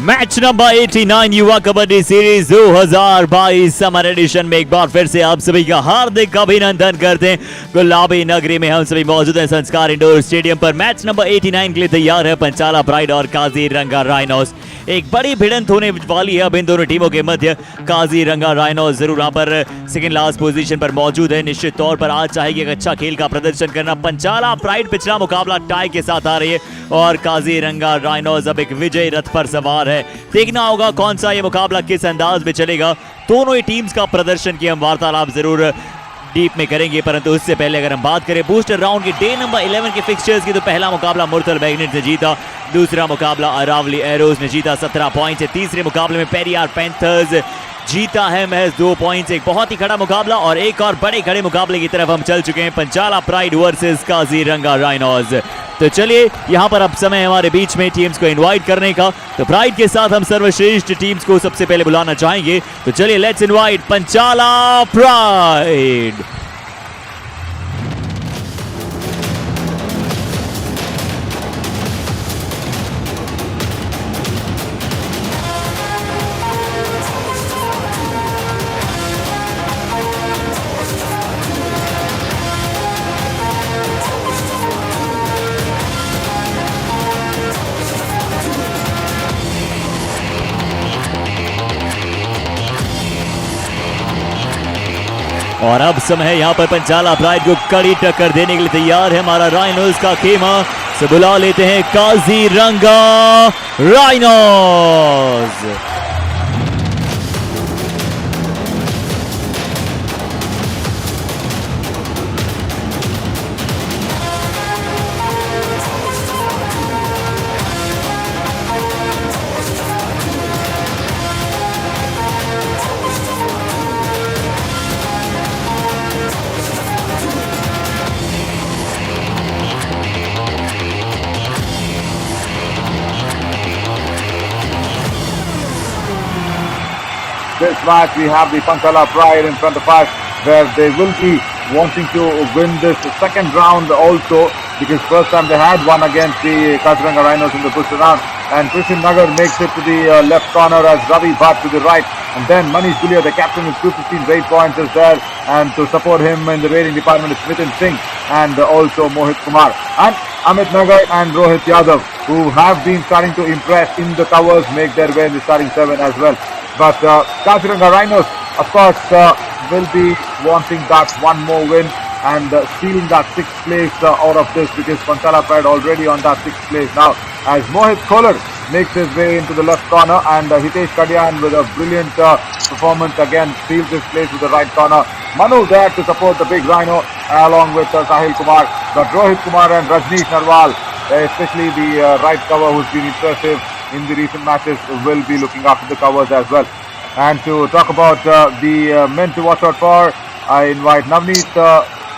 Match number 89 युवा kabaddi series 2022 summer addition में एक बार फिर से आप सभी का हार्दिक अभिनंदन करते हैं। गुलाबी नगरी में हम सभी मौजूद हैं संस्कार इंडोर स्टेडियम पर। मैच नंबर 89 के लिए तैयार है पंचाला प्राइड और काजीरंगा राइनोस। एक बड़ी भिड़ंत होने वाली है अब इन दोनों टीमों के मध्य। काजीरंगा राइनोस जरूर यहाँ पर सेकंड लास्ट पोजीशन पर मौजूद है। निश्चित तौर पर आज चाहेगी एक अच्छा खेल का प्रदर्शन करना। पंचाला प्राइड पिछला मुकाबला टाई के साथ आ रही है और काजीरंगा राइनोस अब एक विजय रथ पर सवार है। देखना होगा कौन सा ये मुकाबला किस अंदाज में चलेगा। दोनों ही टीम्स का प्रदर्शन की हम वार्तालाप जरूर डीप में करेंगे, परंतु उससे पहले अगर हम बात करें बूस्टर राउंड की डे नंबर 11 के फिक्सचर्स की, तो पहला मुकाबला मुरतल मैग्नेट ने जीता, दूसरा मुकाबला अरावली एरोज ने जीता 17 पॉइंट से। तीसरे मुकाबले में पेरियार पैंथर्स जीता है महज 2 पॉइंट। एक बहुत ही खड़ा मुकाबला और एक और बड़े खड़े मुकाबले की तरफ हम चल चुके हैं। पंचाला प्राइड वर्सेस काजीरंगा राइनोस। तो चलिए यहाँ पर अब समय हमारे बीच में टीम्स को इनवाइट करने का। तो प्राइड के साथ हम सर्वश्रेष्ठ टीम्स को सबसे पहले बुलाना चाहेंगे। तो चलिए लेट्स इनवाइट पंचाला प्राइड। और अब समय है यहाँ पर पंचाला प्राइड को कड़ी टक्कर देने के लिए तैयार है हमारा राइनोस का खेमा। से बुला लेते हैं Kaziranga rhinos. This match we have the Panchala Pride in front of us, where they will be wanting to win this second round also, because first time they had won against the Kaziranga Rhinos in the booster round. And Christian Nagar makes it to the left corner as Ravi Bhatt to the right, and then Manish Gulia, the captain with 215 raid points, is there, and to support him in the raiding department is Smith Singh and also Mohit Kumar and Amit Nagar and Rohit Yadav, who have been starting to impress in the covers, make their way in the starting 7 as well. But Kaziranga Rhinos, of course, will be wanting that one more win and stealing that 6th place out of this, because Panchala Pride already on that 6th place now, as Mohit Kolar makes his way into the left corner, and Hitesh Kadian with a brilliant performance again steals his place with the right corner. Manu there to support the big Rhino along with Sahil Kumar, but Rohit Kumar and Rajneesh Narwal, especially the right cover who's been impressive in the recent matches, will be looking after the covers as well. And to talk about the men to watch out for, I invite Navneet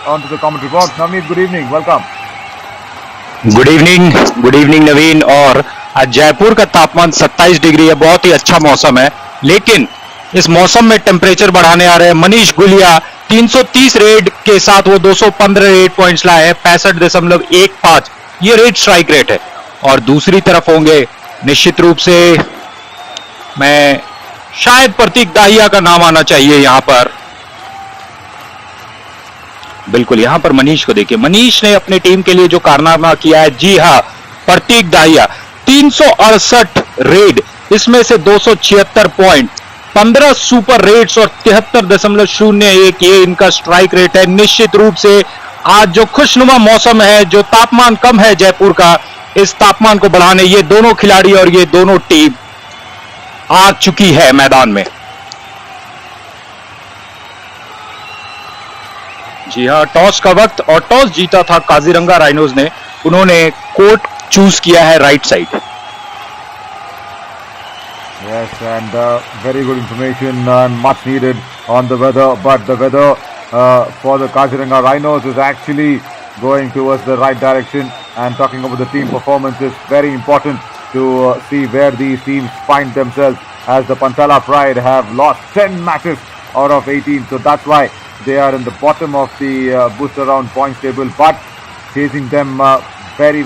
onto the commentary box. Navneet, good evening, welcome. Good evening Naveen. और आज जयपुर का तापमान 27 degree है, बहुत ही अच्छा मौसम है, लेकिन इस मौसम में टेम्परेचर बढ़ाने आ रहे हैं मनीष गुलिया। 330 रेड के साथ वो 215 रेड पॉइंट्स लाए हैं, 65.15 ये रेड स्ट्राइक रेट है। और दूसरी तरफ होंगे निश्चित रूप से, मैं शायद प्रतीक दाहिया का नाम आना चाहिए यहां पर। बिल्कुल, यहां पर मनीष को देखिए, मनीष ने अपनी टीम के लिए जो कारनामा किया है, जी हां, प्रतीक दाहिया 368 रेड, इसमें से 276 पॉइंट, 15 सुपर रेड्स और 73.01 ये इनका स्ट्राइक रेट है। निश्चित रूप से आज जो खुशनुमा मौसम है, जो तापमान कम है जयपुर का, इस तापमान को बढ़ाने ये दोनों खिलाड़ी और ये दोनों टीम आ चुकी है मैदान में। जी हां, टॉस का वक्त, और टॉस जीता था काजीरंगा राइनोस ने। उन्होंने कोर्ट चूज किया है right side. Yes, and very good information and much needed on the weather, but the weather for the Kaziranga Rhinos is actually going towards the right direction. And talking about the team performance, is very important to see where these teams find themselves, as the Panchala Pride have lost 10 matches out of 18, so that's why they are in the bottom of the booster round points table, but chasing them very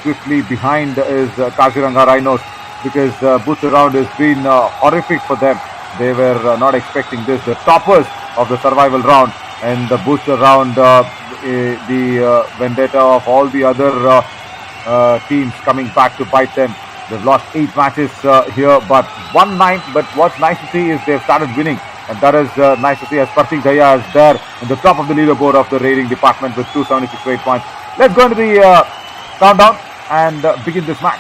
swiftly behind is Kaziranga Rhinos. because booster round has been horrific for them. They were not expecting this. The toppers of the survival round and the booster round, the vendetta of all the other teams coming back to bite them. They've lost 8 matches here, but 1-9. But what's nice to see is they've started winning. And that is nice to see, as Pratik Daya is there in the top of the leaderboard of the rating department with 276 rate points. Let's go into the countdown and begin this match.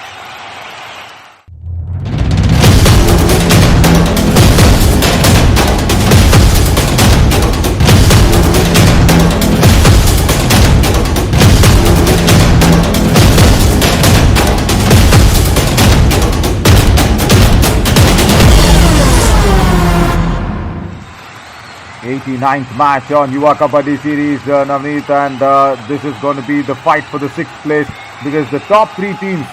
Ninth match on Yuva Kabaddi Series, Navneet, and this is going to be the fight for the 6th place, because the top 3 teams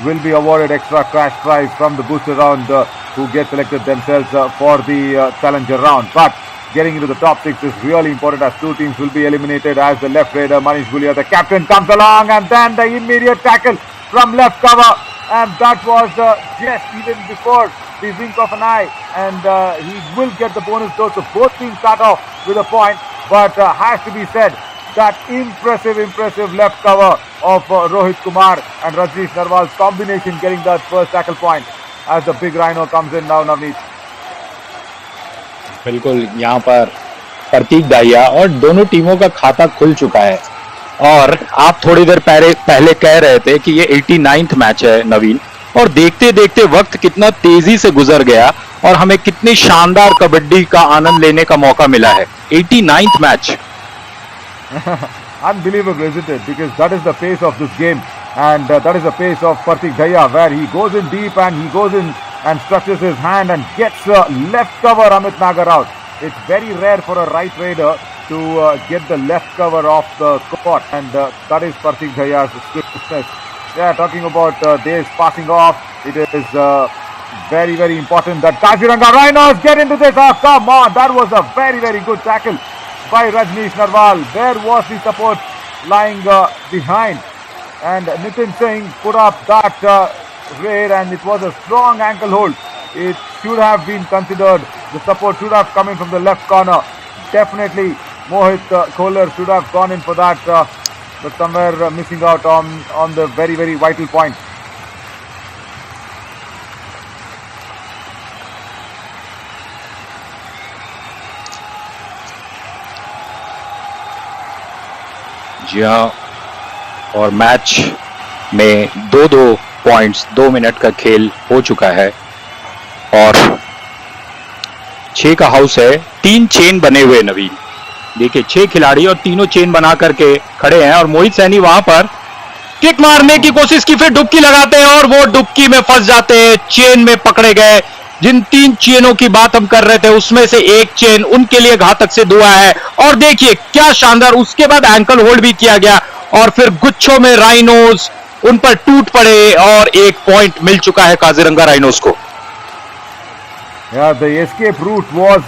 will be awarded extra cash prize from the booster round, who get selected themselves for the challenger round. But getting into the top 6 is really important, as 2 teams will be eliminated, as the left raider Manish Gulia, the captain, comes along, and then the immediate tackle from left cover, and that was just even before the wink of an eye, and he will get the bonus dose. So both teams start off with a point, but has to be said that impressive left cover of Rohit Kumar and Rajneesh Narwal's combination getting that first tackle point as the big Rhino comes in now, Navneet. बिल्कुल, यहाँ पर प्रतीक दाहिया और दोनों टीमों का खाता खुल चुका है, और आप थोड़ी देर पहले कह रहे थे कि ये 89th मैच है नवीन, और देखते देखते वक्त कितना तेजी से गुजर गया और हमें कितनी शानदार कबड्डी का आनंद लेने का मौका मिला है. 89th match. Unbelievable, isn't it? Because that is the pace of this game, and that is the pace of Pratik Daya, where he goes in deep and he goes in and stretches his hand and gets left cover Amit Nagar out. It's very rare for a right raider to get the left cover off the court, and that is Pratik Daya's swiftness. Yeah, talking about days passing off, it is very important that Kaziranga Rhinos get into this. Oh, come on, that was a very good tackle by Rajneesh Narwal. There was the support lying behind, and Nitin Singh put up that raid, and it was a strong ankle hold. It should have been considered. The support should have come in from the left corner. Definitely Mohit Kohler should have gone in for that, but somewhere missing out on the very vital point. जी हाँ, और match में 2-2 points, 2 minute का खेल हो चुका है, और 6 का हाउस है. 3 चेन बने हुए नवीन, देखिए 6 खिलाड़ी और तीनों चेन बना करके खड़े हैं, और मोहित सैनी वहां पर किक मारने की कोशिश की, फिर डुबकी लगाते हैं और वो डुबकी में फंस जाते हैं, चेन में पकड़े गए. जिन 3 चेनों की बात हम कर रहे थे उसमें से एक चेन उनके लिए घातक सिद्ध हुआ है, और देखिए क्या शानदार, उसके बाद एंकल होल्ड भी किया गया, और फिर गुच्छों में राइनोस उन पर टूट पड़े, और 1 पॉइंट मिल चुका है काजीरंगा राइनोस को. Yeah, the escape route was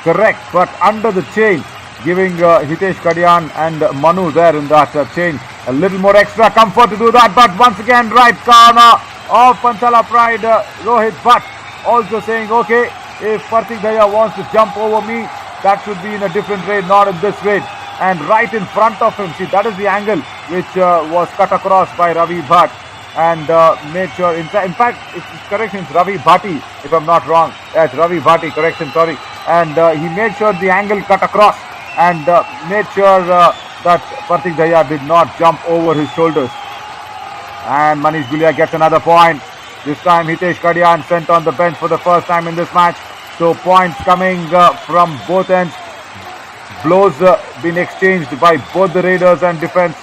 correct, but under the chain, giving Hitesh Kadian and Manu there in that chain a little more extra comfort to do that. But once again, right corner of Panchala Pride, Rohit Bhatt also saying, okay, if Pratik Daya wants to jump over me, that should be in a different raid, not in this raid. And right in front of him, see, that is the angle which was cut across by Ravi Bhatt, and made sure, in fact, it's correction, it's Ravi Bhatti, if I'm not wrong. Yeah, it's Ravi Bhatti, correction, sorry. And he made sure the angle cut across, and made sure that Pratik Daya did not jump over his shoulders. And Manish Gulia gets another point. This time Hitesh Kadian sent on the bench for the first time in this match. So points coming from both ends. Blows been exchanged by both the Raiders and defense.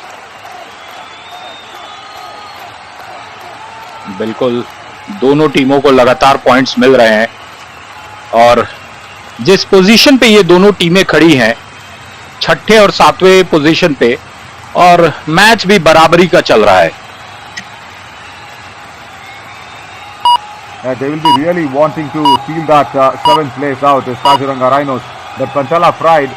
बिल्कुल, दोनों टीमों को लगातार points मिल रहे हैं, और जिस position पे ये दोनों टीमें खड़ी हैं, 6ठे और 7वें पोजीशन पे, और मैच भी बराबरी का चल रहा है. They will be really wanting to steal that 7th place out as Kaziranga Rhinos. But Panchala Pride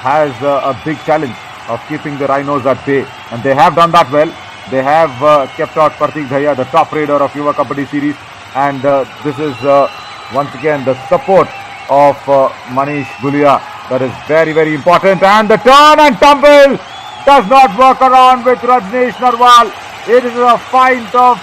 has a big challenge of keeping the Rhinos at bay, and they have done that well. They have kept out Pratik Daya, the top raider of Yuva Kabaddi Series, and this is once again the support of Manish Gulia that is very, very important. And the turn and tumble does not work around with Rajneesh Narwal. It is a find of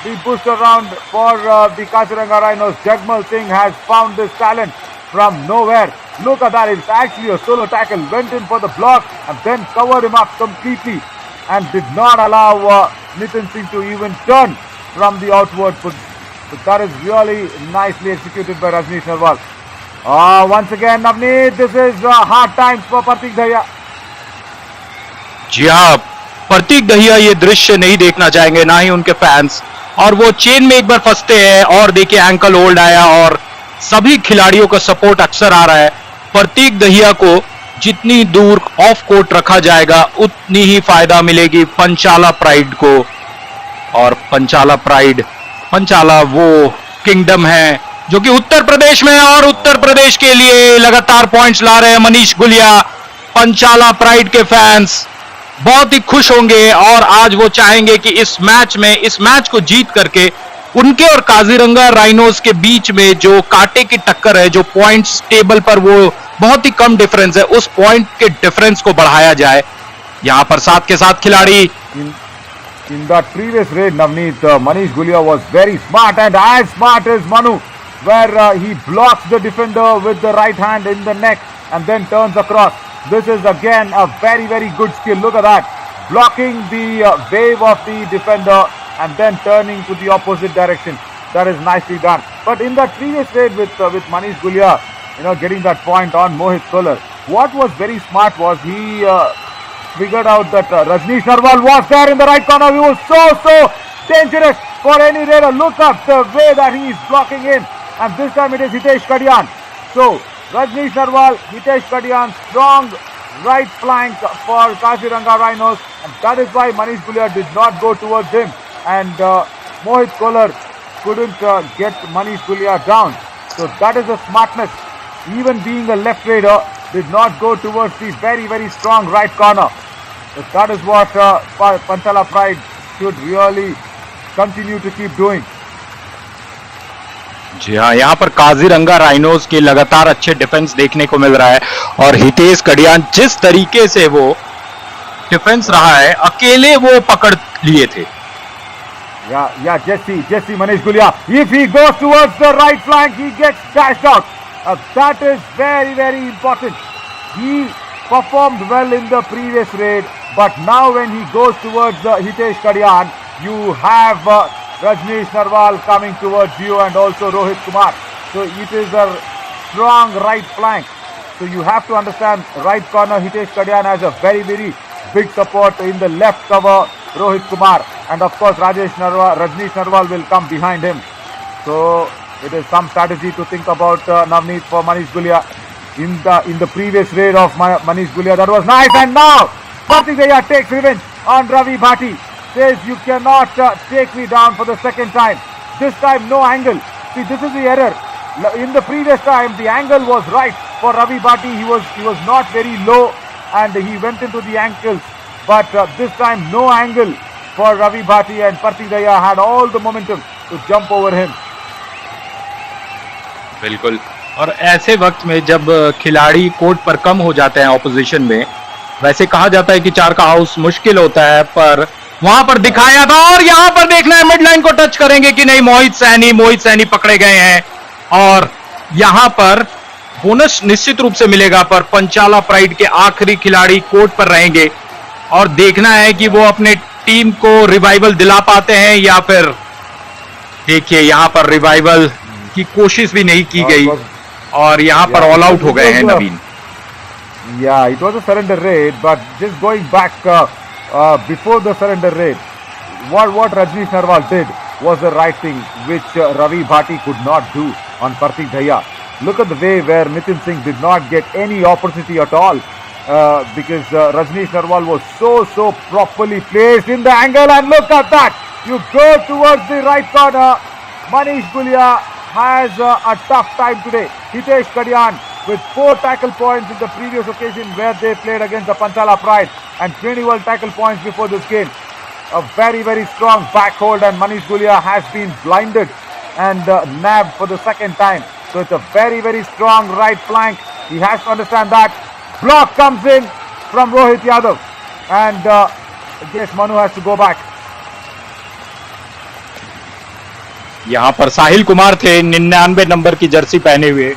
the boost around for the Kaziranga Rhinos. Jagmal Singh has found this talent from nowhere. Look at that, it's actually a solo tackle. Went in for the block and then covered him up completely and did not allow Nitin Singh to even turn from the outward foot. So that is really nicely executed by Rajneesh Narwal. Once again, Navneet, this is hard times for Pratik Dahiya. जी हाँ, प्रतीक दहिया ये दृश्य नहीं देखना चाहेंगे, ना ही उनके fans, और वो चेन में एक बार फंसते हैं और देखिए एंकल होल्ड आया और सभी खिलाड़ियों का सपोर्ट अक्सर आ रहा है। प्रतीक दहिया को जितनी दूर ऑफ कोर्ट रखा जाएगा उतनी ही फायदा मिलेगी पंचाला प्राइड को। और पंचाला वो किंगडम है जो कि उत्तर प्रदेश में है और उत्तर प्रदेश के लिए लगातार पॉइंट्स ला रहे हैं मनीष गुलिया। पंचाला प्राइड के फैंस बहुत ही खुश होंगे और आज वो चाहेंगे कि इस मैच को जीत करके उनके और काजीरंगा राइनोस के बीच में जो कांटे की टक्कर है, जो पॉइंट्स टेबल पर वो बहुत ही कम डिफरेंस है, उस पॉइंट के डिफरेंस को बढ़ाया जाए। यहां पर साथ के साथ खिलाड़ी in that previous raid, Navneet, Manish Gulia was very smart and as smart as Manu, where he blocks the defender with the right hand in the neck and then turns across. This is again a very, very good skill. Look at that. Blocking the wave of the defender and then turning to the opposite direction. That is nicely done. But in that previous raid with Manish Gulia, getting that point on Mohit Kolar, what was very smart was he figured out that Rajneesh Narwal was there in the right corner. He was so dangerous for any raider. Look at the way that he is blocking in. And this time it is Hitesh Kadian. So, Rajneesh Narwal, Hitesh Kadian, strong right flank for Kaziranga Rhinos. And that is why Manish Gulia did not go towards him. And Mohit Kolar couldn't get Manish Gulia down. So that is a smartness. Even being a left raider, did not go towards the very, very strong right corner. So that is what Panchala Pride should really continue to keep doing. जी हाँ, यहाँ पर Kaziranga rhinos के लगातार अच्छे defence देखने को मिल रहा है और हितेश कडियान जिस तरीके से वो डिफेंस रहा है, अकेले वो पकड़ लिए थे। Jesse Manish Gulia. If he goes towards the right flank, he gets dashed out. That is very, very important. He performed well in the previous raid, but now when he goes towards Hitesh Kadian, you have Rajneesh Narwal coming towards you and also Rohit Kumar. So it is a strong right flank. So you have to understand, right corner Hitesh Kadian has a very, very big support. In the left cover Rohit Kumar, and of course Rajneesh Narwal will come behind him. So it is some strategy to think about, Navneet, for Manish Gulia. In the previous raid of Manish Gulia, that was nice, and now Pratik Dahiya takes revenge on Ravi Bhati. Says you cannot take me down for the second time. This time no angle. See, this is the error. In the previous time the angle was right for Ravi Bhati. He was not very low and he went into the ankles. But this time no angle for Ravi Bhati, and Pratik Dahiya had all the momentum to jump over him. बिल्कुल, और ऐसे वक्त में जब खिलाड़ी court पर कम हो जाते हैं ऑपोजिशन में, वैसे कहा जाता है कि चार का हाउस मुश्किल होता है, पर वहां पर दिखाया था। और यहां पर देखना है मिड लाइन को टच करेंगे कि नहीं। मोहित सैनी पकड़े गए हैं और यहां पर बोनस निश्चित रूप से मिलेगा, पर पंचाला प्राइड के आखिरी खिलाड़ी कोर्ट पर रहेंगे और देखना है कि वो अपने टीम को रिवाइवल दिला पाते हैं या फिर देखिए यहां पर रिवाइवल की कोशिश भी नहीं की गई और यहाँ पर ऑल आउट हो गए हैं नवीन। Yeah, it was a surrender raid, but just going back before the surrender raid, what Rajneesh Narwal did was the right thing, which Ravi Bhati could not do on Pratik Dahiya. Look at the way where Nitin Singh did not get any opportunity at all because Rajneesh Narwal was so properly placed in the angle, and look at that. You go towards the right corner. Manish Gulia has a tough time today. Hitesh Kadian with 4 tackle points in the previous occasion where they played against the Panchala Pride, and 21 tackle points before this game. A very, very strong back hold, and Manish Gulia has been blinded and nabbed for the second time. So it's a very, very strong right flank. He has to understand that. Block comes in from Rohit Yadav, and I guess Manu has to go back. यहां पर साहिल कुमार थे 99 number की Jersey पहने हुए,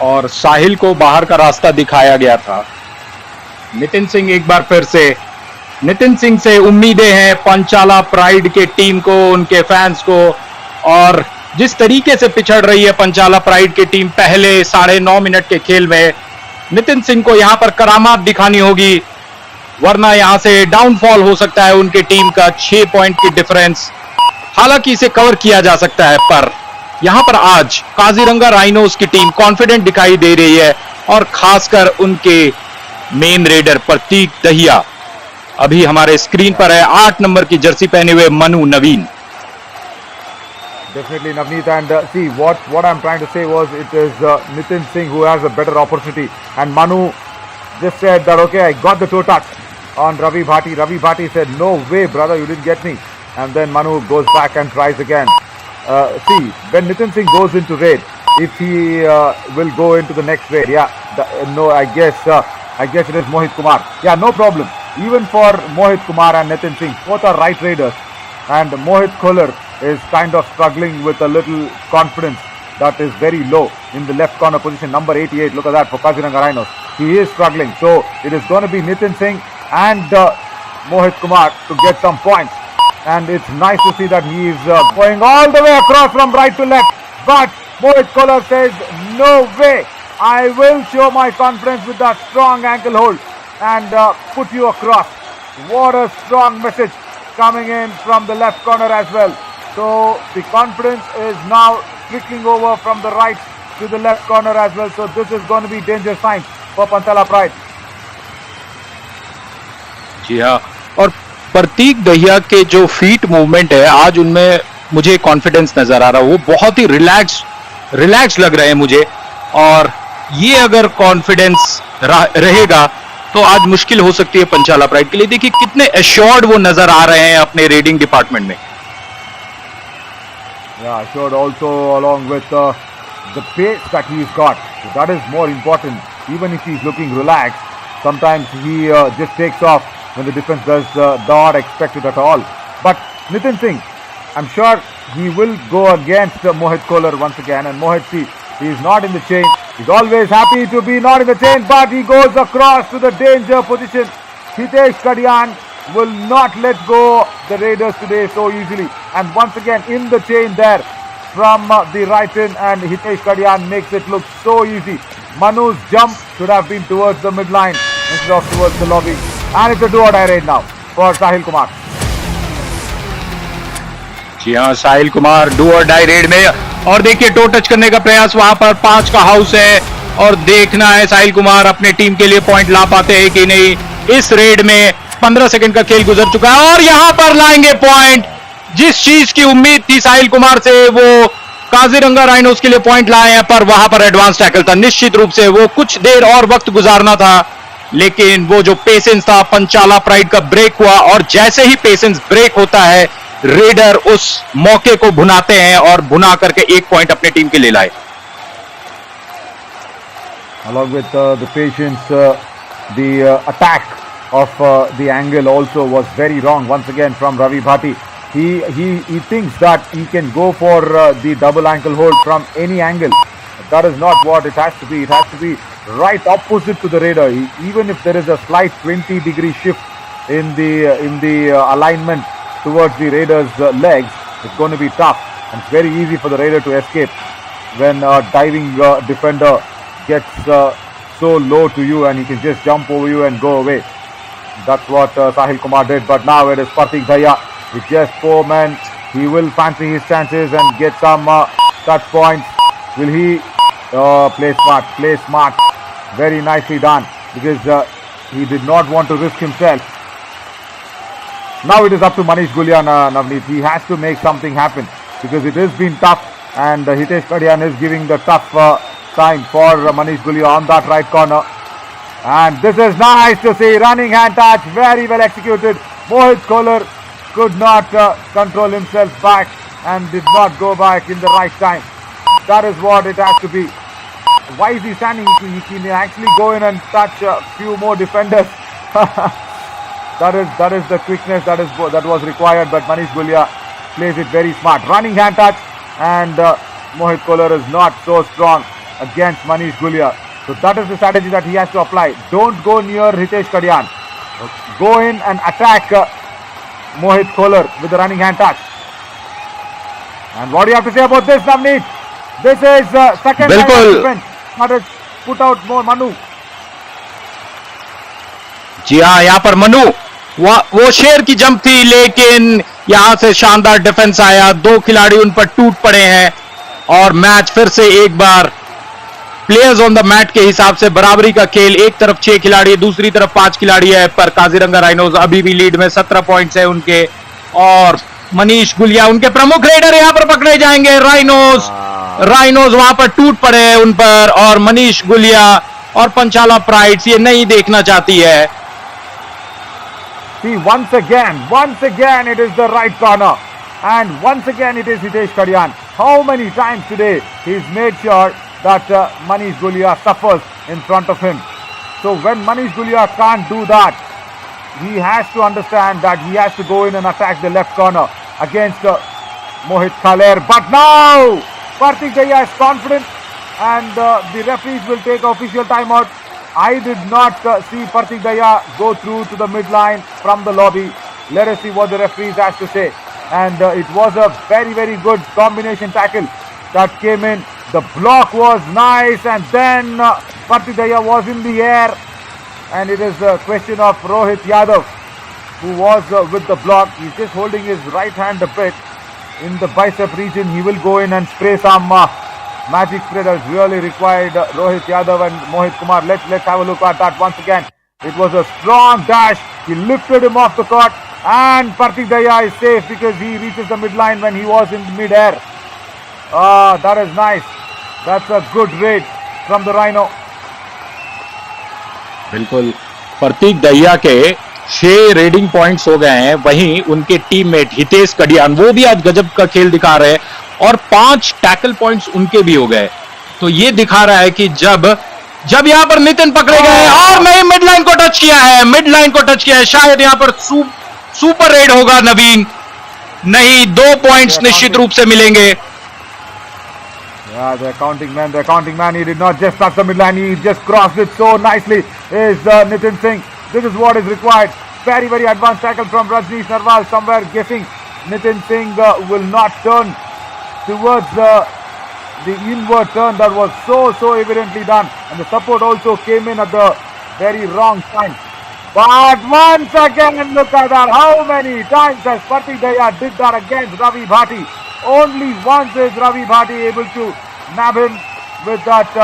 और साहिल को बाहर का रास्ता दिखाया गया था। नितिन सिंह एक बार फिर से, नितिन सिंह से उम्मीदें हैं पंचाला प्राइड के टीम को, उनके फैंस को, और जिस तरीके से पिछड़ रही है पंचाला प्राइड की टीम पहले 9.5 मिनट के खेल में, नितिन सिंह को यहां पर करामात दिखानी होगी, वरना यहां से डाउनफॉल हो सकता है उनकी टीम का। 6 पॉइंट की डिफरेंस, हालांकि इसे कवर किया जा सकता है, पर यहां पर आज काजीरंगा राइनोस की टीम कॉन्फिडेंट दिखाई दे रही है, और खासकर उनके मेन रेडर प्रतीक दहिया अभी हमारे स्क्रीन पर है, 8 नंबर की जर्सी पहने हुए मनु नवीन। Definitely Navneet, and see what I'm trying to say was it is Nitin Singh who has a better opportunity, and Manu just said that okay, I got the toe touch on Ravi Bhati. Ravi Bhati said no way brother, you didn't get me, and then Manu goes back and tries again. See, when Nitin Singh goes into raid, if he will go into the next raid, no, I guess it is Mohit Kumar. Yeah, no problem. Even for Mohit Kumar and Nitin Singh, both are right raiders, and Mohit Kholar is kind of struggling with a little confidence that is very low in the left corner position, number 88. Look at that for Kaziranga Rhinos. He is struggling. So it is going to be Nitin Singh and Mohit Kumar to get some points. And it's nice to see that he is going all the way across from right to left. But Mohit Kholar says, no way. I will show my confidence with that strong ankle hold and put you across. What a strong message coming in from the left corner as well. So the confidence is now trickling over from the right to the left corner as well. So this is going to be danger signs for Panchala Pride. जी हाँ, और प्रतीक दहिया के जो feet movement है आज उनमें मुझे confidence नजर आ रहा है, वो बहुत ही रिलैक्स लग रहे हैं मुझे, और ये अगर कॉन्फिडेंस रहेगा तो आज मुश्किल हो सकती है पंचाला प्राइड के लिए। देखिए कितने एश्योर्ड वो नजर आ रहे हैं अपने रेडिंग डिपार्टमेंट में। Yeah, assured also along with the pace that he's got. So that is more important. Even if he's looking relaxed, sometimes he just takes off when the defense does not expect it at all. But Nitin Singh, I'm sure he will go against Mohit Kholar once again. And Mohit, see, he's not in the chain. He's always happy to be not in the chain, but he goes across to the danger position. Hitesh Kadian will not let go the Raiders today so easily. And once again in the chain there from the right in, and Hitesh Kadian makes it look so easy. Manu's jump should have been towards the midline instead of towards the lobby. And it's a do-or-die raid now for Sahil Kumar. जी हाँ, Sahil Kumar do और die red में, और देखिए to touch करने का प्रयास, वहां पर 5 का हाउस है, और देखना है साहिल कुमार अपने टीम के लिए पॉइंट ला पाते हैं कि नहीं। इस रेड में 15 सेकंड का खेल गुजर चुका है, और यहां पर लाएंगे पॉइंट। जिस चीज की उम्मीद थी साहिल कुमार से, वो काजीरंगा राइनोस के लिए पॉइंट लाए हैं, पर वहां पर एडवांस टैकल था। निश्चित रूप से वो कुछ देर और वक्त गुजारना था, लेकिन वो जो पेशेंस था पंचाला प्राइड का ब्रेक हुआ, और जैसे ही पेशेंस ब्रेक होता है रेडर उस मौके को भुनाते हैं, और भुना करके 1 पॉइंट अपने टीम के लिए लाए। Along with the patience, the attack of the angle also was very wrong once again from Ravi Bhati. He thinks that he can go for the double ankle hold from any angle. That is not what it has to be. It has to be right opposite to the raider. Even if there is a slight 20-degree shift in the alignment towards the raider's legs, it's going to be tough, and it's very easy for the raider to escape when a diving defender gets so low to you and he can just jump over you and go away. That's what Sahil Kumar did. But now it is Pratik Daya with just 4 men. He will fancy his chances and get some touch points. Will he play smart? Very nicely done, because he did not want to risk himself. Now it is up to Manish Gulia, Navneet. He has to make something happen, because it has been tough, and Hitesh Kadian is giving the tough time for Manish Gulia on that right corner. And this is nice to see. Running hand touch, very well executed. Mohit Kholar could not control himself back and did not go back in the right time. That is what it has to be. Why is he standing? He can actually go in and touch a few more defenders. That is the quickness that was required, but Manish Gulia plays it very smart. Running hand touch, and Mohit Kolar is not so strong against Manish Gulia. So that is the strategy that he has to apply. Don't go near Hitesh Kadyan. Go in and attack Mohit Kolar with the running hand touch. And what do you have to say about this, Navneet? This is second line of defense. That is put out more Manu. जी हाँ, यहाँ पर मनु वो शेर की jump थी, लेकिन यहां से शानदार डिफेंस आया, दो खिलाड़ी उन पर टूट पड़े हैं और मैच फिर से एक बार प्लेयर्स ऑन द मैट के हिसाब से बराबरी का खेल। एक तरफ 6 खिलाड़ी है, दूसरी तरफ 5 खिलाड़ी है, पर काजीरंगा राइनोज अभी भी लीड में 17 पॉइंट्स है उनके। और मनीष गुलिया उनके प्रमुख रेडर यहां पर पकड़े जाएंगे। राइनोज वहां पर टूट पड़े हैं उन पर, और मनीष गुलिया और पंचाला प्राइड्स ये नहीं देखना चाहती है। See, once again it is the right corner, and once again it is Hitesh Kadyan. How many times today he's made sure that Manish Gulia suffers in front of him. So when Manish Gulia can't do that, he has to understand that he has to go in and attack the left corner against Mohit Khaler. But now Kartik Daya is confident, and the referees will take official timeout. I did not see Kartik Daya go through to the midline from the lobby. Let us see what the referees has to say. And it was a very, very good combination tackle that came in. The block was nice, and then Kartik Daya was in the air. And it is a question of Rohit Yadav, who was with the block. He's just holding his right hand a bit in the bicep region. He will go in and spray some magic spray that is really required. Rohit Yadav and Mohit Kumar. Let's have a look at that once again. It was a strong dash. He lifted him off the court, and Kartik Daya is safe because he reaches the midline when he was in mid-air. That is nice. That's a good raid from the Rhino. बिल्कुल, प्रतीक दहिया के 6 raiding points हो गए हैं, वहीं उनके teammate Hitesh कडियान वो भी आज गजब का खेल दिखा रहे हैं, और 5 टैकल पॉइंट्स उनके भी हो गए। तो ये दिखा रहा है कि जब यहां पर नितिन पकड़े गए और नहीं, मिडलाइन को टच किया है, शायद यहां पर सुपर रेड होगा नवीन। नहीं, 2 पॉइंट्स निश्चित रूप से मिलेंगे। Yeah, the counting man, he did not just touch the midline, he just crossed it so nicely. Is Nitin Singh. This is what is required. Very, very advanced tackle from Rajneesh Narwal. Somewhere guessing Nitin Singh will not turn towards the inward turn that was so evidently done. And the support also came in at the very wrong time. But once again, look at that. How many times has Kartik Daya did that against Ravi Bhati? Only once is Ravi Bhati able to nab him with that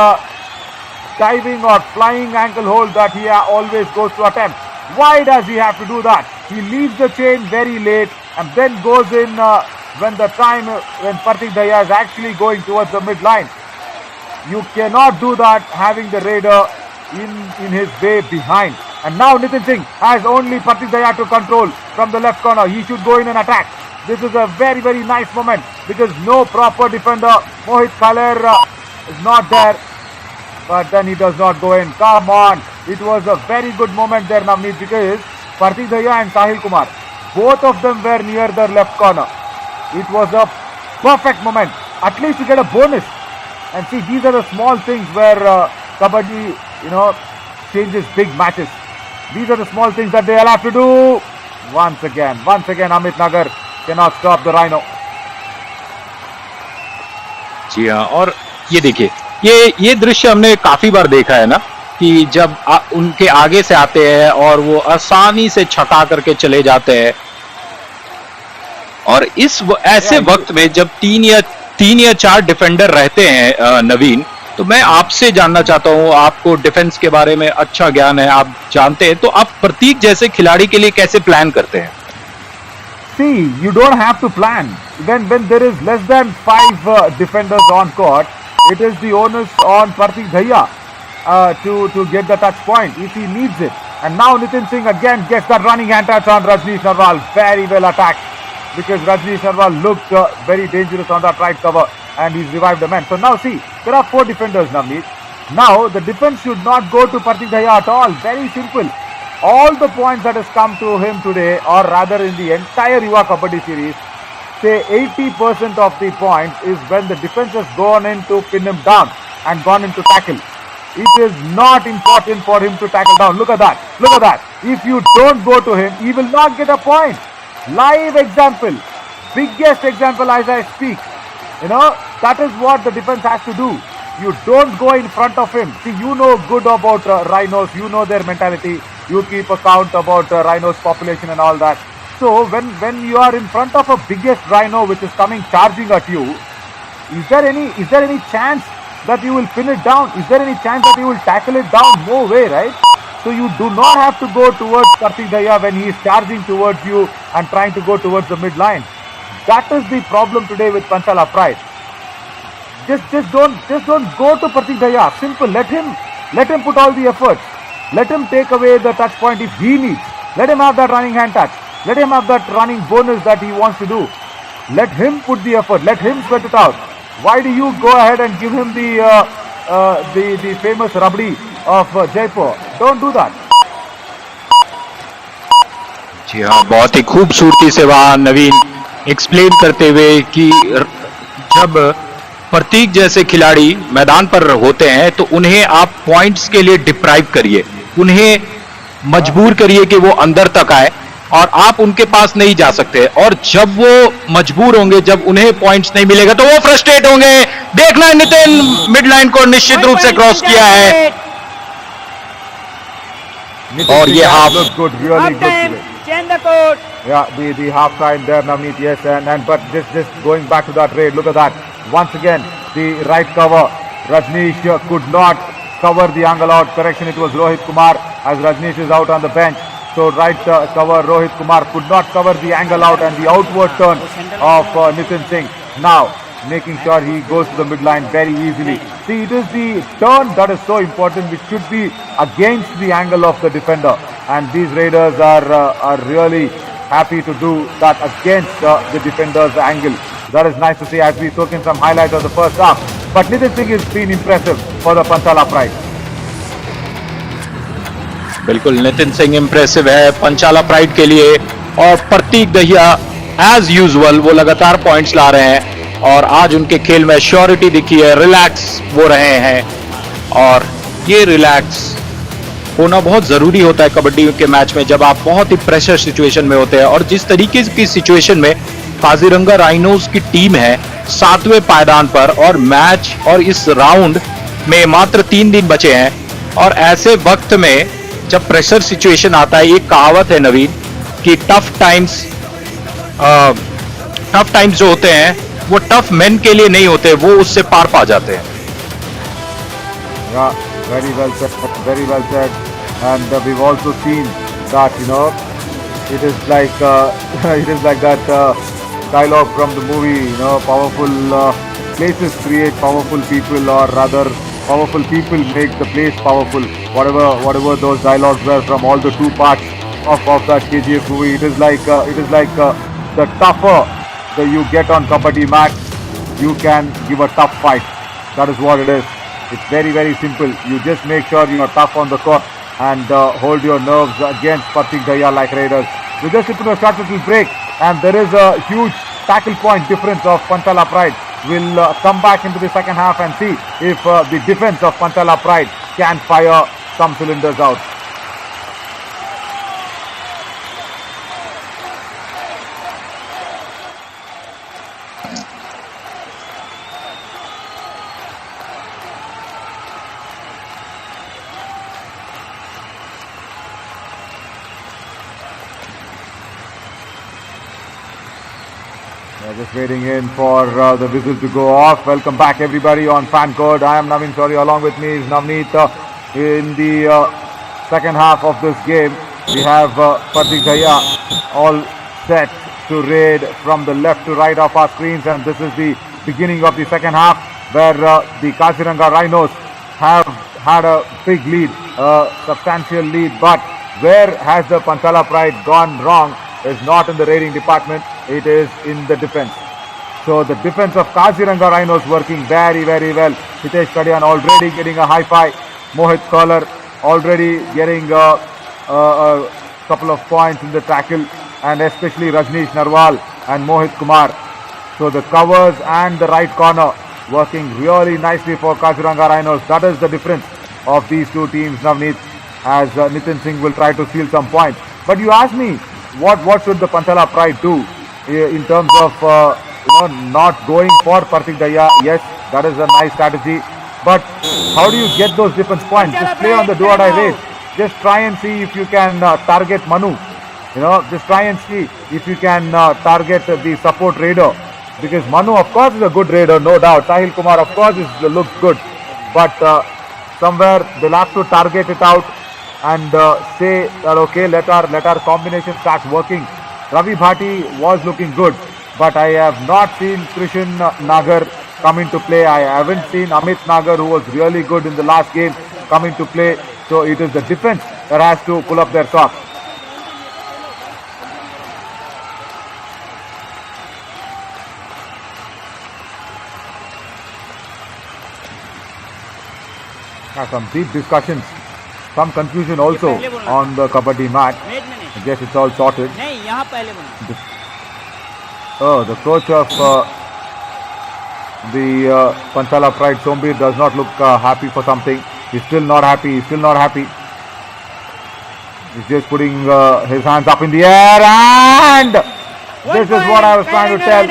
diving or flying ankle hold that he always goes to attempt. Why does he have to do that? He leaves the chain very late and then goes in when Kartik Daya is actually going towards the midline. You cannot do that having the raider in his way behind. And now Nitin Singh has only Kartik Daya to control from the left corner. He should go in and attack. This is a very, very nice moment because no proper defender. Mohit Khaler is not there, but then he does not go in. Come on. It was a very good moment there, Navneet, because Kartik Daya and Sahil Kumar, both of them were near the left corner. It was a perfect moment. At least you get a bonus. And see, these are the small things where Kabaddi, changes big matches. These are the small things that they'll have to do. Once again, Amit Nagar cannot stop the Rhino. जी हाँ, और ये देखिए, ये दृश्य हमने काफी बार देखा है ना, कि जब उनके आगे से आते हैं और वो आसानी से छका करके चले जाते हैं। और ऐसे वक्त में जब 3 या 4 डिफेंडर रहते हैं नवीन, तो मैं आपसे जानना चाहता हूं, आपको डिफेंस के बारे में अच्छा ज्ञान है, आप जानते हैं, तो आप प्रतीक जैसे खिलाड़ी के लिए कैसे प्लान करते हैं? See, you don't have to plan. When there is less than 5 defenders on court, it is the onus on Kartik Daya to get the touch point if he needs it. And now Nitin Singh again gets that running hand touch on Rajneesh Narwal. Very well attacked. because Rajni Sharma looked very dangerous on that right cover and he's revived the man. So now see, there are 4 defenders, Navneet. Now the defense should not go to Pratik Dahiya at all. Very simple. All the points that has come to him today, or rather in the entire Yuva Kabaddi series, say 80% of the points is when the defense has gone in to pin him down and gone into tackle. It is not important for him to tackle down. Look at that. Look at that. If you don't go to him, he will not get a point. Live example. Biggest example as I speak. You know, that is what the defense has to do. You don't go in front of him. See, you know good about Rhinos. You know their mentality. You keep account about Rhinos population and all that. So when you are in front of a biggest Rhino which is coming charging at you, is there any chance that you will pin it down? Is there any chance that you will tackle it down? No way, right? So you do not have to go towards Pratik Dahiya when he is charging towards you and trying to go towards the midline. That is the problem today with Panchala Pride. Just don't go to Pratik Dahiya. Simple. Let him put all the efforts. Let him take away the touch point if he needs. Let him have that running hand touch. Let him have that running bonus that he wants to do. Let him put the effort. Let him sweat it out. Why do you go ahead and give him the famous rabdi of Jaipur? Don't do that. जी हाँ, बहुत ही खूबसूरती से वहां नवीन explain करते हुए कि जब प्रतीक जैसे खिलाड़ी मैदान पर होते हैं तो उन्हें आप पॉइंट्स के लिए डिप्राइव करिए, उन्हें मजबूर करिए कि वो अंदर तक आए और आप उनके पास नहीं जा सकते। और जब वो मजबूर होंगे, जब उन्हें पॉइंट्स नहीं मिलेगा तो वो फ्रस्ट्रेट होंगे। देखना नितिन मिड लाइन को निश्चित रूप से क्रॉस किया है और ये half change the court. Yeah, the half time there, Navneet, yes, and but just going back to that raid, look at that. Once again, the right cover, Rajneesh could not cover the angle out. Correction, it was Rohit Kumar as Rajneesh is out on the bench. So right cover, Rohit Kumar could not cover the angle out and the outward turn of Nitin Singh. Now, making sure he goes to the midline very easily. See, it is the turn that is so important, which should be against the angle of the defender. And these Raiders are really happy to do that against the defender's angle. That is nice to see as we took in some highlights of the first half. But Nitin Singh has been impressive for the Panchala Pride. बिल्कुल Nitin Singh impressive है पंचाला pride के लिए और प्रतीक Dahiya as usual वो लगातार points ला रहे हैं और आज उनके खेल में श्योरिटी दिखी है, रिलैक्स हो रहे हैं और ये रिलैक्स होना बहुत जरूरी होता है कबड्डी के मैच में जब आप बहुत ही प्रेशर सिचुएशन में होते हैं। और जिस तरीके की सिचुएशन में काजीरंगा राइनोज की टीम है 7वें पायदान पर और मैच और इस राउंड में मात्र 3 दिन बचे हैं और ऐसे वक्त में जब प्रेशर सिचुएशन आता है, एक कहावत है नवीन कि टफ टाइम्स जो होते हैं वो टफ मेन के लिए नहीं होते, वो उससे पार पा जाते हैं। Yeah, very well said, very well said. And we've also seen that, you know, it is like that dialogue from the movie, you know, powerful places create powerful people, or rather powerful people make the place powerful. Whatever those dialogues were from all the 2 parts of that KGF movie, it is like the tougher that you get on Kabaddi mat, you can give a tough fight. That is what it is. It's very, very simple. You just make sure you are tough on the court and hold your nerves against Pratik Dahiya like Raiders. We just into a short little break and there is a huge tackle point difference of Panchala Pride. We'll come back into the second half and see if the defense of Panchala Pride can fire some cylinders out. Just waiting in for the whistle to go off. Welcome back everybody on Fan Code. I am Naveen Shorey. Along with me is Navneet. In the second half of this game, we have Pratik Dahiya all set to raid from the left to right of our screens, and this is the beginning of the second half where the Kaziranga Rhinos have had a big lead, substantial lead, but where has the Panchala Pride gone wrong is not in the raiding department. it is in the defense. So the defense of Kaziranga Rhinos working very, very well. Hitesh Kadian already getting a high five. Mohit Kohler already getting a couple of points in the tackle, and especially Rajneesh Narwal and Mohit Kumar. So the covers and the right corner working really nicely for Kaziranga Rhinos. That is the difference of these two teams, Navneet, as Nitin Singh will try to steal some points. But you ask me, what should the Panchala Pride do in terms of not going for Partik Daya? Yes, that is a nice strategy. But how do you get those defense points? Just play on the do or die race. Just try and see if you can target Manu. Just try and see if you can target the support raider. Because Manu, of course, is a good raider, no doubt. Sahil Kumar, of course, looks good. But somewhere they'll have to target it out and say that, okay, let our combination start working. Ravi Bhati was looking good, but I have not seen Krishan Nagar come into play. I haven't seen Amit Nagar, who was really good in the last game, come into play. So it is the defense that has to pull up their socks. Some deep discussions, some confusion also on the Kabaddi mat. I guess it's all sorted. The coach of the Panchala Pride, Sombir, does not look happy for something. He's still not happy. He's just putting his hands up in the air, and this is what I was trying to tell.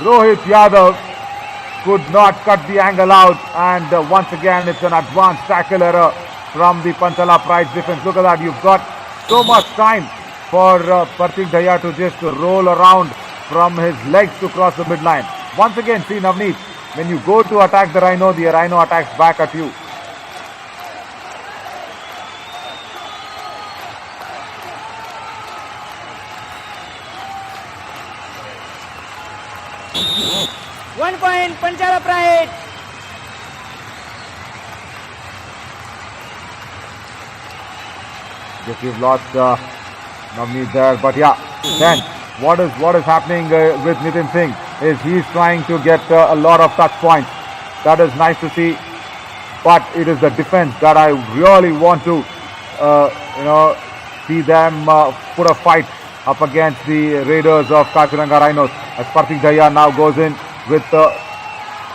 Rohit Yadav could not cut the angle out, and once again it's an advanced tackle error from the Panchala Pride defense. Look at that, you've got so much time for Partik Daya to just roll around from his legs to cross the midline. Once again, see Navneet, when you go to attack the Rhino attacks back at you. One point, Panchala Pride. Just we've lost Navneet there, but yeah. Then what is happening with Nitin Singh is he's trying to get a lot of touch points. That is nice to see, but it is the defense that I really want to see them put a fight up against the Raiders of Kaziranga Rhinos, as Partik Daya now goes in with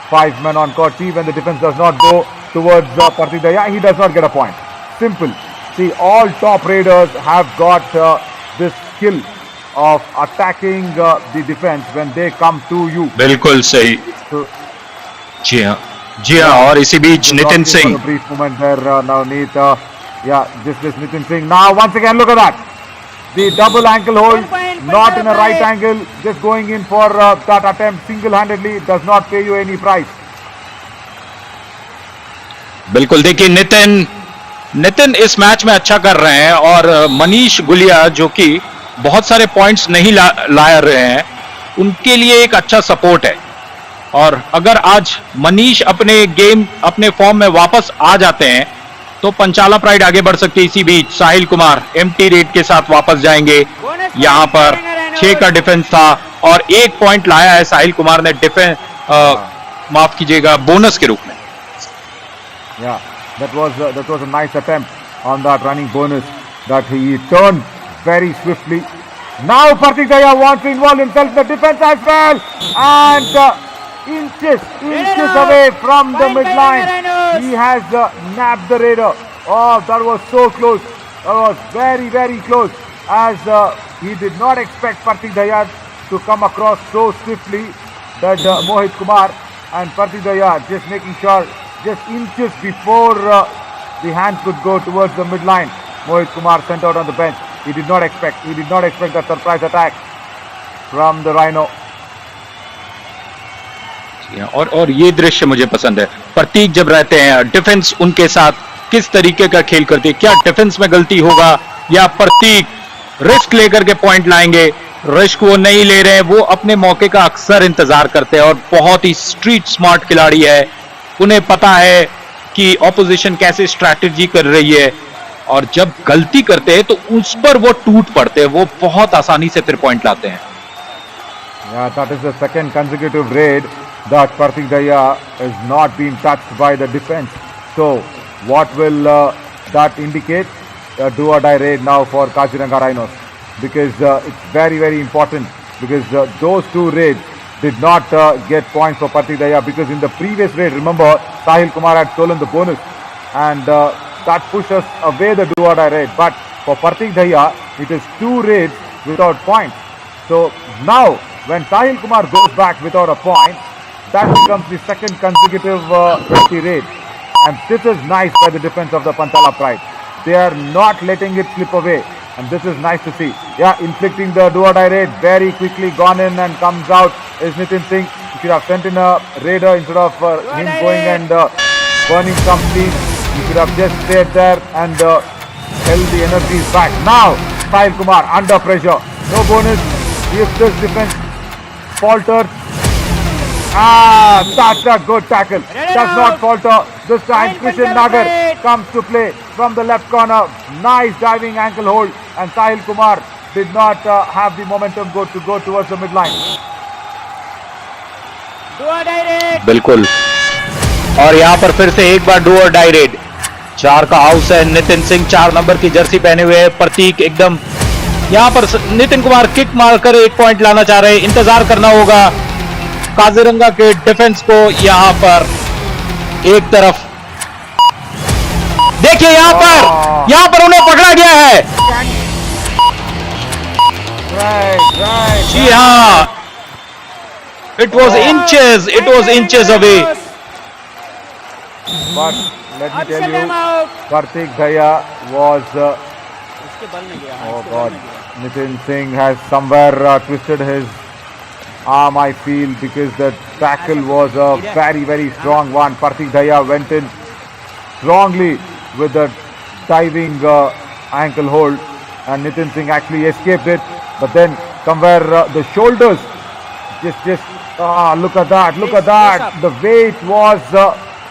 5 men on court. See, when the defense does not go towards Partik Daya, he does not get a point. Simple. See, all top raiders have got this skill of attacking the defense when they come to you. बिल्कुल सही. So, जी हाँ, और इसी बीच Nitin Singh. Brief moment there, Navneet. This Nitin Singh. Now, once again, look at that. The double ankle hold, not in a right angle, just going in for that attempt single-handedly does not pay you any price. बिल्कुल, देखिए नितिन इस match में अच्छा कर रहे हैं, और मनीष गुलिया जो कि बहुत सारे पॉइंट्स नहीं ला रहे हैं, उनके लिए एक अच्छा सपोर्ट है. और अगर आज मनीष अपने फॉर्म में वापस आ जाते हैं तो पंचाला प्राइड आगे बढ़ सकती है. इसी बीच साहिल कुमार एम्प्टी रेट के साथ वापस जाएंगे. यहां पर 6 का डिफेंस था और 1 पॉइंट लाया है साहिल कुमार ने माफ कीजिएगा, बोनस के रूप में. That was a nice attempt on that running bonus that he turned very swiftly. Now Partik Daya wants to involve himself in the defense as well, and inches away from the midline, he has nabbed the raider. Oh, that was so close. That was very, very close, as he did not expect Partik Daya to come across so swiftly. That Mohit Kumar and Partik Daya just making sure, just inches before the hands could go towards the midline. Mohit Kumar sent out on the bench. He did not expect that surprise attack from the Rhino. और ये दृश्य मुझे पसंद है. प्रतीक जब रहते हैं, defence उनके साथ किस तरीके का खेल करती है. क्या डिफेंस में गलती होगा या प्रतीक रिस्क लेकर के पॉइंट लाएंगे? रिस्क वो नहीं ले रहे हैं, वो अपने मौके का अक्सर इंतजार करते हैं और बहुत ही स्ट्रीट स्मार्ट खिलाड़ी है. उन्हें पता है कि ऑपोजिशन कैसे स्ट्रैटेजी कर रही है, और जब गलती करते हैं तो उस पर वो टूट पड़ते हैं. वो बहुत आसानी से फिर पॉइंट लाते हैं. Yeah, that is the second consecutive raid that Parthik Daya has not been touched by the defense. So, what will that indicate? A do or die raid now for Kaziranga Rhinos, because it's very, very important, because those two raids did not get points for Parthik Daya, because in the previous raid, remember, Sahil Kumar had stolen the bonus, and that pushes away the do or die raid. But for Parthik Daya, it is two raids without points. So now, when Sahil Kumar goes back without a point, that becomes the second consecutive 20 raid. And this is nice by the defense of the Panchala Pride. They are not letting it slip away. And this is nice to see. Yeah, inflicting the do or die raid, very quickly gone in and comes out is Nitin Singh. He should have sent in a raider instead of him going and burning some steam. He should have just stayed there and held the energies back. Now, Sahil Kumar under pressure. No bonus. If this defense falters, that's a good tackle. Does not falter. This time Krishan Nagar comes to play from the left corner. Nice diving ankle hold, and Sahil Kumar did not have the momentum to go towards the midline. Do or die raid. बिल्कुल, और यहाँ पर फिर से एक बार do और die red. 4 का house है, नितिन सिंह 4 नंबर की जर्सी पहने हुए है, प्रतीक एकदम यहाँ पर नितिन कुमार किक मारकर एक पॉइंट लाना चाह रहे हैं। इंतजार करना होगा काजीरंगा के डिफेंस को। यहाँ पर एक तरफ देखिए, यहाँ पर उन्हें पकड़ा गया है। जी हाँ, it was inches away. But let me tell you, Parthik Daya was oh God, Nitin Singh has somewhere twisted his arm, I feel, because the tackle was a very, very strong one. Parthik Daya went in strongly with the diving ankle hold, and Nitin Singh actually escaped it. But then somewhere the shoulders, just look at that. The weight was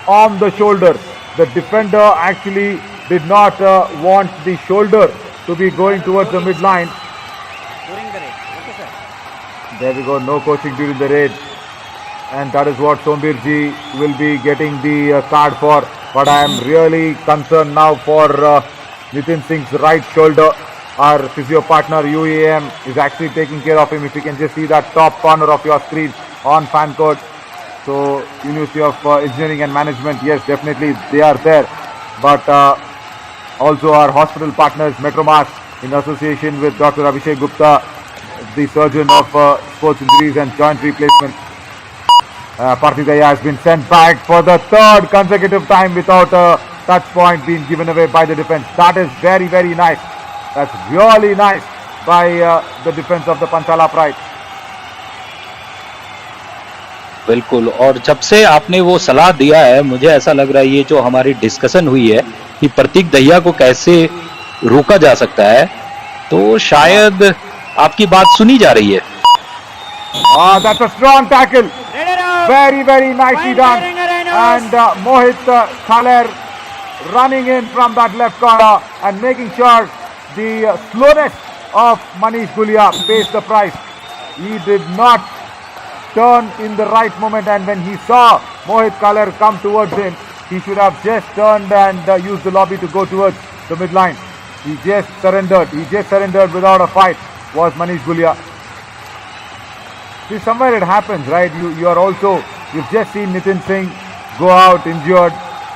on the shoulder. The defender actually did not want the shoulder to be going towards the midline. During the raid. Okay, sir. There we go, no coaching during the raid. And that is what Sombir ji will be getting the card for. But I am really concerned now for Nitin Singh's right shoulder. Our physio partner UEM is actually taking care of him. If you can just see that top corner of your screen on fan code. So University of Engineering and Management, yes, definitely they are there. But also our hospital partners Metromas, in association with Dr. Abhishek Gupta, the surgeon of sports injuries and joint replacement. Parthik Daya has been sent back for the third consecutive time without a touch point being given away by the defense. That is very, very nice. That's really nice by the defense of the Panchala Pride. बिल्कुल, और जब से आपने वो सलाह दिया है, मुझे ऐसा लग रहा है ये जो हमारी डिस्कशन हुई है कि प्रतीक दहिया को कैसे रोका जा सकता है, तो शायद आपकी बात सुनी जा रही है। That's a strong tackle. Very, very nicely done. And Mohit Khel running in from that left corner and making sure the slowness of Manish Gulia pays the price. He did not turn in the right moment, and when he saw Mohit Khel come towards him, he should have just turned and used the lobby to go towards the midline. He just surrendered without a fight, was Manish Gulia. See, somewhere it happens, right? You've just seen Nitin Singh go out injured,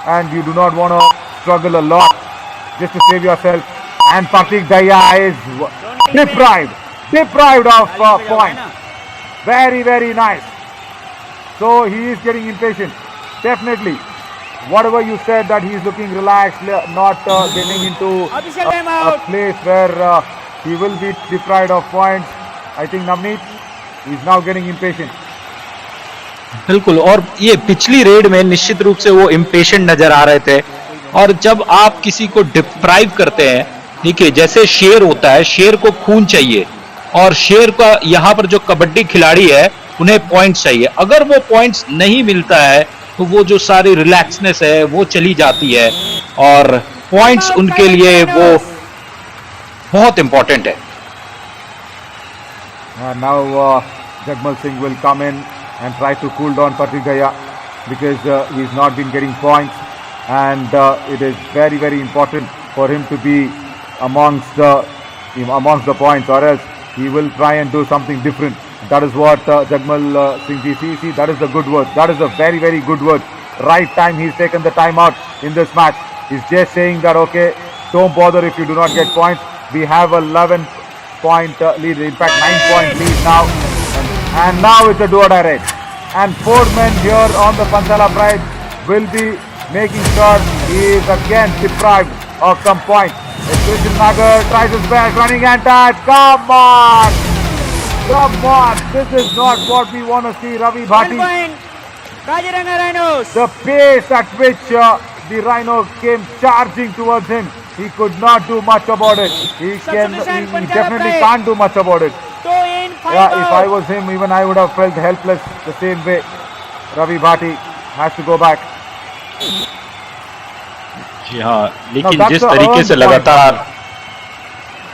and you do not want to struggle a lot just to save yourself. And Parthik Daya is deprived of points. Very, very nice. So he is getting impatient. Definitely. Whatever you said, that he is looking relaxed, not getting into a place where he will be deprived of points. I think Navneet is now getting impatient. बिल्कुल, और ये पिछली red में निश्चित रूप से वो impatient नजर आ रहे थे। और जब आप किसी को डिप्राइव करते हैं, देखिए जैसे शेर होता है, शेर को खून चाहिए, और शेर का यहाँ पर जो कबड्डी खिलाड़ी है उन्हें पॉइंट्स चाहिए। अगर वो पॉइंट्स नहीं मिलता है तो वो जो सारी रिलैक्सनेस है वो चली जाती है, और पॉइंट्स उनके लिए वो बहुत इंपॉर्टेंट है। Now Jagmal Singh will come in and try to cool down Pratik Daya because he's not been getting points, and it is very, very important for him to be amongst the points, or else he will try and do something different. That is what Jagmal Singh ji, see, that is the good word. That is a very, very good word. Right time he's taken the time out in this match. He's just saying that, okay, don't bother if you do not get points. We have a 11-point lead, in fact 9-point lead now. And now it's a do-or-die race. And 4 men here on the Panchala Pride will be making sure he is again deprived of some points. Krishnan Nagar tries his best, running and touch. Come on! Come on! This is not what we want to see, Ravi 1 Bhati. point. Kaziranga Rhinos. The pace at which the Rhino came charging towards him, he could not do much about it. He Panchala definitely Pride. can't do much about it. 2 in, 5 Yeah, if I out. was him, even I would have felt helpless the same way. Ravi Bhati has to go back. जी हाँ, Now, लेकिन that's जिस the तरीके earned से point. लगातार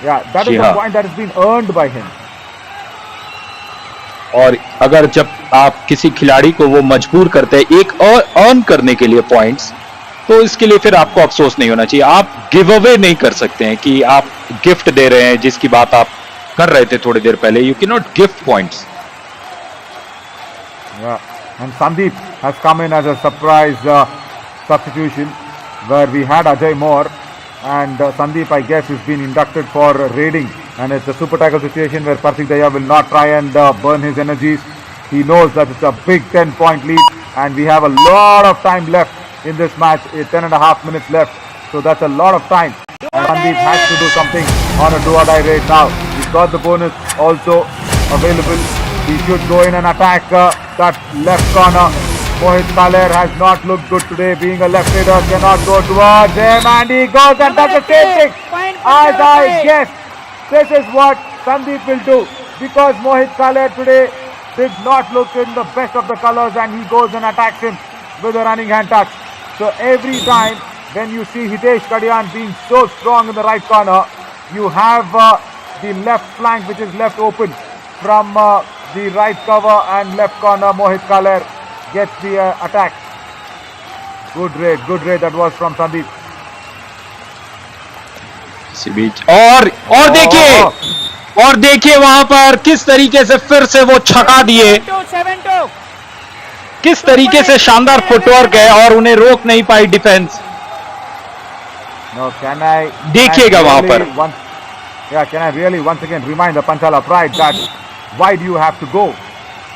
Yeah, that is ji the हाँ। point that has been earned by him. और अगर जब आप किसी खिलाड़ी को वो मजबूर करते हैं एक और अर्न करने के लिए पॉइंट्स, तो इसके लिए फिर आपको अफसोस नहीं होना चाहिए. आप गिव अवे नहीं कर सकते हैं कि आप गिफ्ट दे रहे हैं, जिसकी बात आप कर रहे थे थोड़ी देर पहले. You can not gift points. Yeah, and Sandeep has come in as a surprise substitution, where we had Ajay Moore, and Sandeep, I guess, has been inducted for raiding, and it's a super tackle situation where Pratik Daya will not try and burn his energies. He knows that it's a big 10-point lead, and we have a lot of time left in this match. 10.5 minutes left, so that's a lot of time. And Sandeep has to do something on a do-or-die raid now. He's got the bonus also available. He should go in and attack that left corner. Mohit Kaler has not looked good today, being a left raider, cannot go towards him, and he goes and does the same thing. As I guess, this is what Sandeep will do, because Mohit Kaler today did not look in the best of the colors, and he goes and attacks him with a running hand touch. So every time when you see Hitesh Kadian being so strong in the right corner, you have the left flank which is left open from the right cover, and left corner Mohit Kaler gets the attack. Good raid that was from Sandeep. इसी बीच और देखिए वहां पर किस तरीके से फिर से वो छका दिए, 7-2. किस तरीके से शानदार फुटवर्क है और उन्हें रोक नहीं पाई डिफेंस. No, can I देखिएगा वहां पर. Can I really once again remind the Panchala Pride that why do you have to go?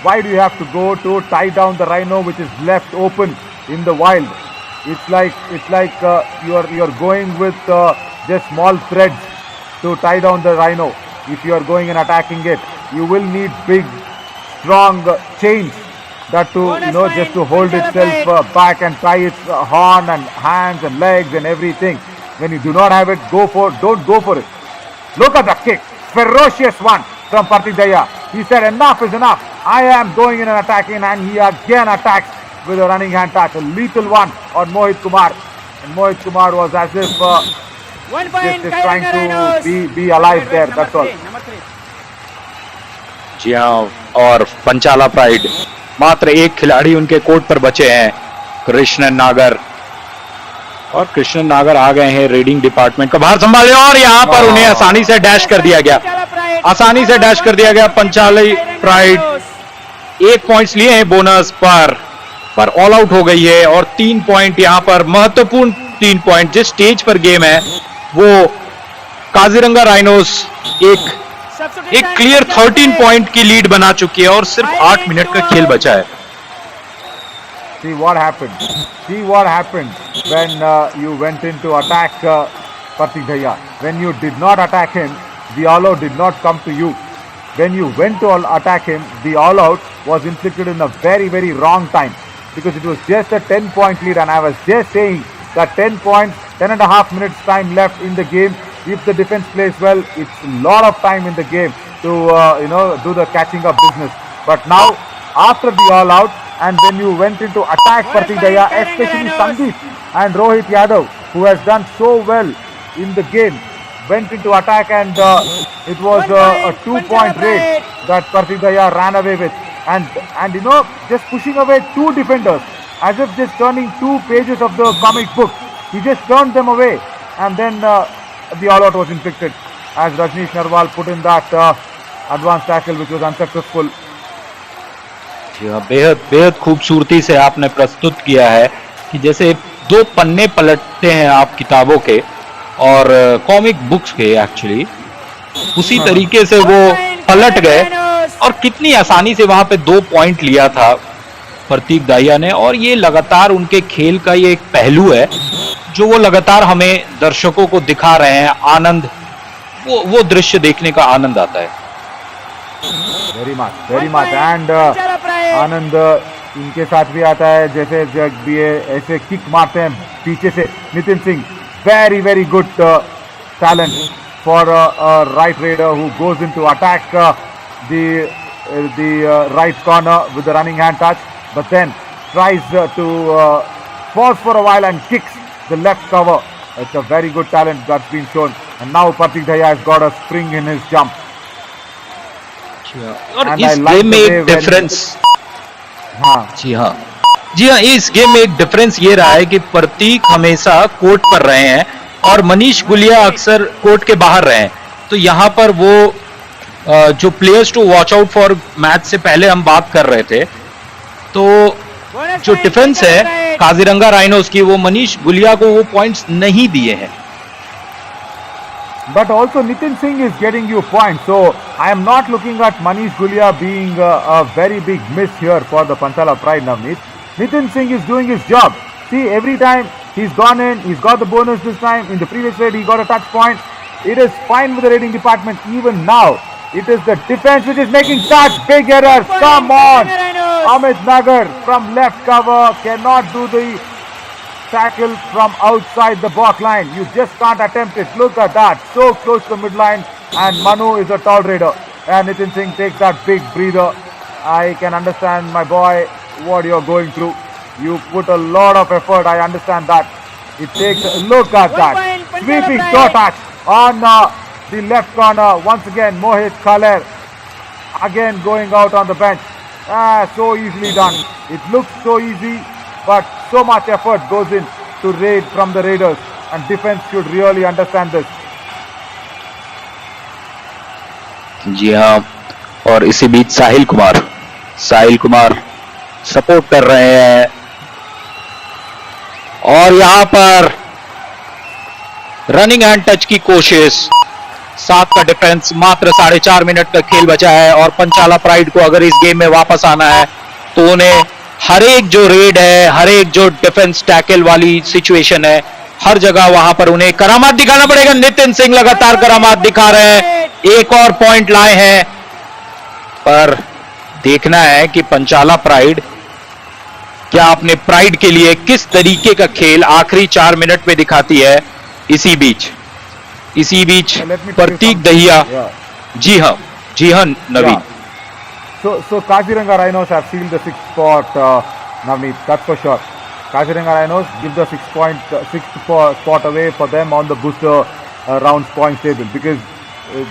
Why do you have to go to tie down the Rhino which is left open in the wild? It's like you're going with just small threads to tie down the Rhino. If you are going and attacking it, you will need big, strong chains that just to hold itself back and tie its horn and hands and legs and everything. When you do not have it, don't go for it. Look at the kick, ferocious one from Pratik Daya. He said enough is enough. I am going in and attacking, and he again attacks with a running hand touch, a lethal one on Mohit Kumar. And Mohit Kumar was as if 1 point. just trying Kaziranga Rhinos. to be alive there. That's all. Number 3. जी हाँ, और पंचाला pride मात्र एक खिलाड़ी उनके court पर बचे हैं, कृष्णन नागर. और कृष्णन नागर आ गए हैं रेडिंग डिपार्टमेंट का बाहर संभाले, और यहाँ पर उन्हें आसानी से डैश कर दिया गया. आसानी से डैश कर दिया गया. पंचाली प्राइड 1 पॉइंट्स लिए हैं बोनस पर ऑल आउट हो गई है, और 3 पॉइंट यहाँ पर महत्वपूर्ण 3 पॉइंट. जिस स्टेज पर गेम है वो काजीरंगा राइनोस एक क्लियर 13 पॉइंट की लीड बना चुकी है, और सिर्फ 8 मिनट का खेल बचा है. See what happened when you went in to attack Pratik Daya. When you did not attack him, the all out did not come to you. When you went to attack him, the all out was inflicted in a very, very wrong time, because it was just a 10-point lead, and I was just saying that 10 points, 10.5 minutes time left in the game. If the defense plays well, it's a lot of time in the game to do the catching up business. But now, after the all out, and when you went into attack Pratik Daya, especially Sandeep and Rohit Yadav, who has done so well in the game, went into attack, and it was a 2-point raid that Partik Daya ran away with. And you know, just pushing away two defenders, as if just turning two pages of the comic book. He just turned them away, and then the all-out was inflicted as Rajneesh Narwal put in that advanced tackle, which was unsuccessful. जी हाँ, बेहद बेहद खूबसूरती से आपने प्रस्तुत किया है कि जैसे दो पन्ने पलटते हैं आप किताबों के और कॉमिक बुक्स के, एक्चुअली उसी तरीके से वो पलट गए और कितनी आसानी से वहां पे 2 पॉइंट लिया था प्रतीक दाहिया ने। और ये लगातार उनके खेल का ये एक पहलू है जो वो लगातार हमें दर्शकों को दिखा रहे हैं। आनंद, वो दृश्य देखने का आनंद आता है। वेरी मच एंड आनंद इनके साथ भी आता है, जैसे जब भी ऐसे किक मारते हैं पीछे से Nitin Singh, very good talent for right raider who goes into attack the right corner with the running hand touch, but then tries to pause for a while and kicks the left cover. It's a very good talent that's been shown, and now Partik Daya has got a spring in his jump. और इस game में एक difference, जी हाँ, इस game में एक difference ये रहा है कि प्रतीक हमेशा कोर्ट पर रहे हैं और मनीष गुलिया अक्सर कोर्ट के बाहर रहे हैं। तो यहाँ पर वो जो players to watch out for match से पहले हम बात कर रहे थे, तो जो डिफेंस है काजीरंगा राइनोस की, वो मनीष गुलिया को वो पॉइंट्स नहीं दिए हैं। But also Nitin Singh is getting you points, so I am not looking at Manish Gulia being a very big miss here for the Panchala Pride, Navneet. Nitin Singh is doing his job. See, every time he's gone in, he's got the bonus this time. In the previous raid, he got a touch point. It is fine with the raiding department. Even now, it is the defense which is making such big errors. Come on! Amit Nagar from left cover cannot do the tackle from outside the block line. You just can't attempt it. Look at that. So close to the midline. And Manu is a tall raider. And Nitin Singh takes that big breather. I can understand, my boy, what you're going through. You put a lot of effort. I understand that. It takes, look at that. Sweeping toe touch on the left corner. Once again, Mohit Khaler again going out on the bench. So easily done. It looks so easy, but so much effort goes in to raid from the Raiders, and defense should really understand this. जी हाँ, और इसी बीच Sahil Kumar support कर रहे हैं, और यहां पर running hand touch की कोशिश। 7 का डिफेंस, मात्र 4.5 मिनट का खेल बचा है, और पंचाला प्राइड को अगर इस गेम में वापस आना है तो उन्हें हर एक जो रेड है, हर एक जो डिफेंस टैकल वाली सिचुएशन है, हर जगह वहां पर उन्हें करामात दिखाना पड़ेगा। नितिन सिंह लगातार करामात दिखा रहे हैं, एक और पॉइंट लाए हैं, पर देखना है कि पंचाला प्राइड क्या अपने प्राइड के लिए किस तरीके का खेल आखिरी 4 मिनट में दिखाती है। इसी बीच प्रतीक दहिया, जी हाँ नवीन। So Kaziranga Rhinos have sealed the 6th spot, Navneet, that's for sure. Kaziranga Rhinos give the 6th spot away for them on the booster rounds points table, because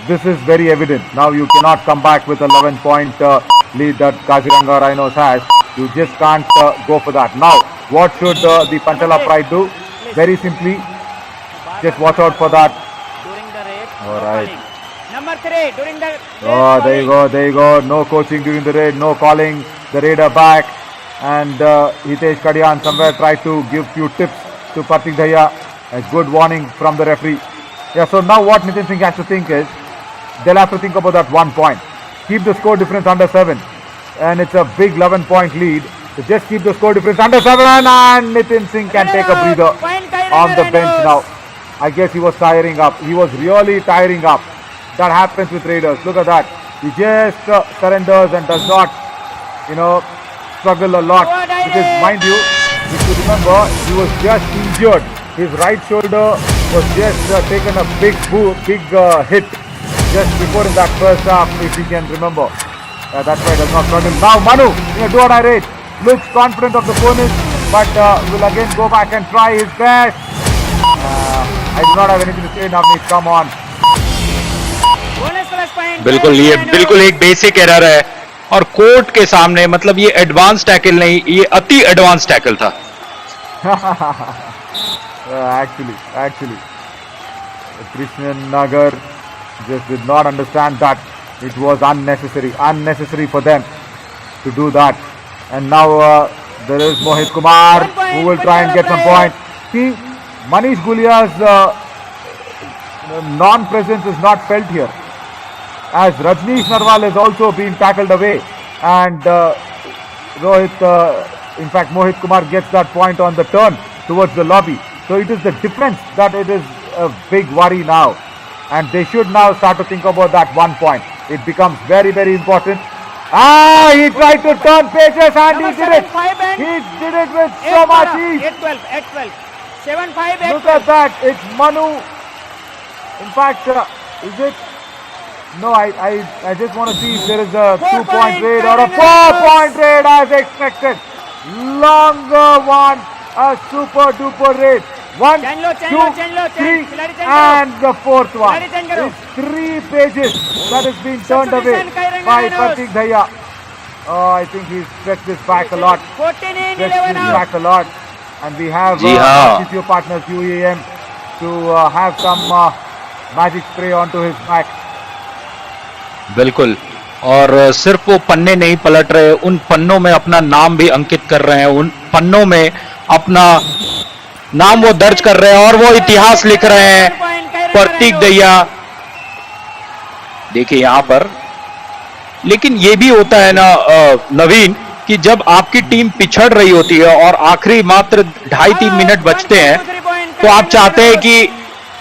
this is very evident. Now you cannot come back with 11-point lead that Kaziranga Rhinos has. You just can't go for that. Now, what should the Panchala Pride do? Very simply, just watch out for that. All right. Number 3 during the Oh, there you go. No coaching during the raid, no calling the raider back. And Hitesh Kadian somewhere tried to give few tips to Partik Daya. A good warning from the referee. Yeah, so now what Nitin Singh has to think is, they'll have to think about that 1 point. Keep the score difference under 7. And it's a big 11-point lead. So just keep the score difference under 7, and Nitin Singh can take a breather on the bench now. I guess he was tiring up. He was really tiring up. That happens with Raiders. Look at that. He just surrenders and does not, struggle a lot. Because mind you, if you remember, he was just injured. His right shoulder was just taken a big hit just before in that first half, if you can remember. That's why he does not struggle. Now Manu, in a do-or-die race, looks confident of the bonus, but will again go back and try his best. I do not have anything to say now. Come on. Last point. बिल्कुल, ये Kaziranga बिल्कुल Rhinos. एक basic error है और court के सामने मतलब ये एडवांस टैकल नहीं, ये अति एडवांस टैकल था। Actually, Krishnan Nagar just did not understand that it was unnecessary for them to do that. And now there is Mohit Kumar 1 point, who will try and get some Panchala points. See, Manish Gulia's non-presence is not felt here, as Rajneesh Narwal has also been tackled away, and in fact Mohit Kumar gets that point on the turn towards the lobby. So it is the difference that it is a big worry now, and they should now start to think about that 1 point. It becomes very, very important. He tried to turn pages and Number he did it. 7-5 and He did it with so much ease. 8-12, 8-12. 7-5, 8-12. Look at that. It's Manu. In fact, is it? No, I just want to see if there is a 4 2-point point raid or a Kaziranga 4-point raid as expected. Longer one. A super duper raid. 1, Change 2, low, change लो, 3, खिलाड़ी change and the fourth one. खिलाड़ी change करो. It's 3 pages that has been turned away Substitution Kaziranga by Rhinos. Pratik Dhaya. Oh, I think he's stretched this back a lot. 14 in, Stretched 11 this out. back a lot. And we have जी हाँ. CCO partners UAM to have some magic spray onto his back. बिल्कुल, और सिर्फ वो पन्ने नहीं पलट रहे, उन पन्नों में अपना नाम भी अंकित कर रहे हैं, उन पन्नों में अपना नाम वो दर्ज कर रहे हैं और वो इतिहास लिख रहे हैं। प्रतीक दहिया, देखिए यहां पर, लेकिन ये भी होता है ना नवीन, कि जब आपकी टीम पिछड़ रही होती है और आखिरी मात्र 2.5-3 मिनट बचते हैं, तो आप चाहते हैं कि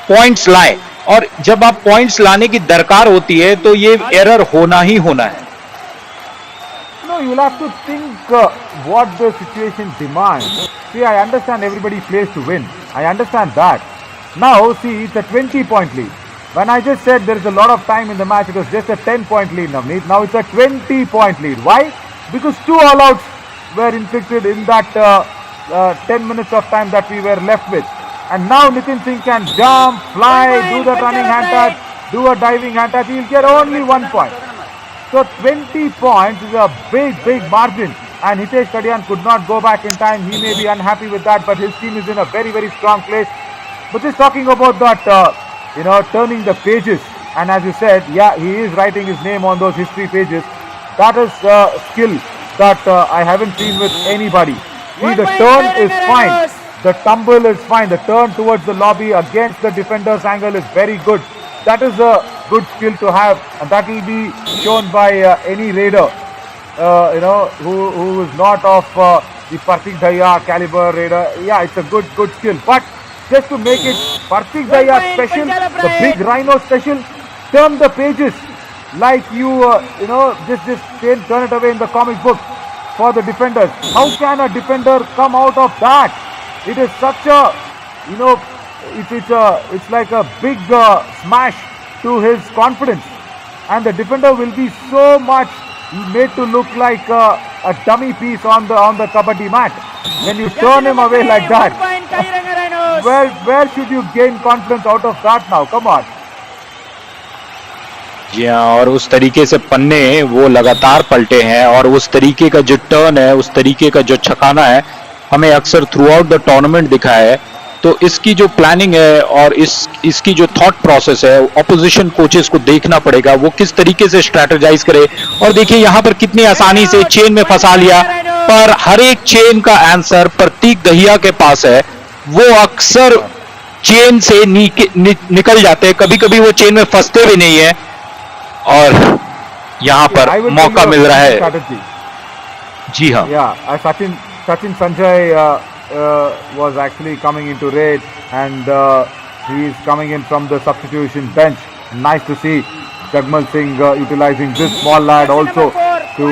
पॉइंट्स लाएं, और जब आप पॉइंट्स लाने की दरकार होती है तो ये एरर होना ही होना है। No, you'll have to think what the situation demands. See, I understand everybody plays to win. I understand that. Now, see, it's a 20-point lead. When I just said there is a lot of time in the match, it was just a 10-point lead, Navneet. Now it's a 20-point lead. Why? Because 2 all-outs were inflicted in that 10 minutes of time that we were left with. And now Nitin Singh can jump, fly, do the running hand touch, do a diving hand touch. He'll get only 1 point. So 20 points is a big margin, and Hitesh Kadian could not go back in time. He may be unhappy with that, but his team is in a very strong place. But just talking about that, turning the pages, and as you said, yeah, he is writing his name on those history pages. That is skill that I haven't seen with anybody. See, the turn is fine, the tumble is fine, the turn towards the lobby against the defender's angle is very good. That is a good skill to have, and that will be shown by any raider, who is not of the Pratik Dhaya caliber raider. Yeah, it's a good skill. But just to make it Pratik Dhaya special, the big Rhino special, turn the pages like just turn it away in the comic book for the defenders. How can a defender come out of that? It is such a, it's like a big smash to his confidence, and the defender will be so much made to look like a dummy piece on the kabaddi mat. When you turn him away like that, where should you gain confidence out of that now? Come on. जी हाँ, और उस तरीके से पन्ने वो लगातार पलटे हैं, और उस तरीके का जो टर्न है, उस तरीके का जो छकाना है, हमें अक्सर थ्रू आउट द टूर्नामेंट दिखा है। तो इसकी जो प्लानिंग है और इसकी जो थॉट प्रोसेस है, ऑपोजिशन कोचेस को देखना पड़ेगा, वो किस तरीके से स्ट्रेटेजाइज करे। और देखिए यहाँ पर कितनी आसानी से चेन में फंसा लिया, पर हर एक चेन का आंसर प्रतीक दहिया के पास है। वो अक्सर चेन से निकल जाते हैं, कभी कभी वो चेन में फंसते भी नहीं है, और यहाँ पर मौका मिल रहा है। जी हाँ, Sachin Sanjay was actually coming into raid, and he is coming in from the substitution bench. Nice to see Jagmal Singh utilizing this small lad also to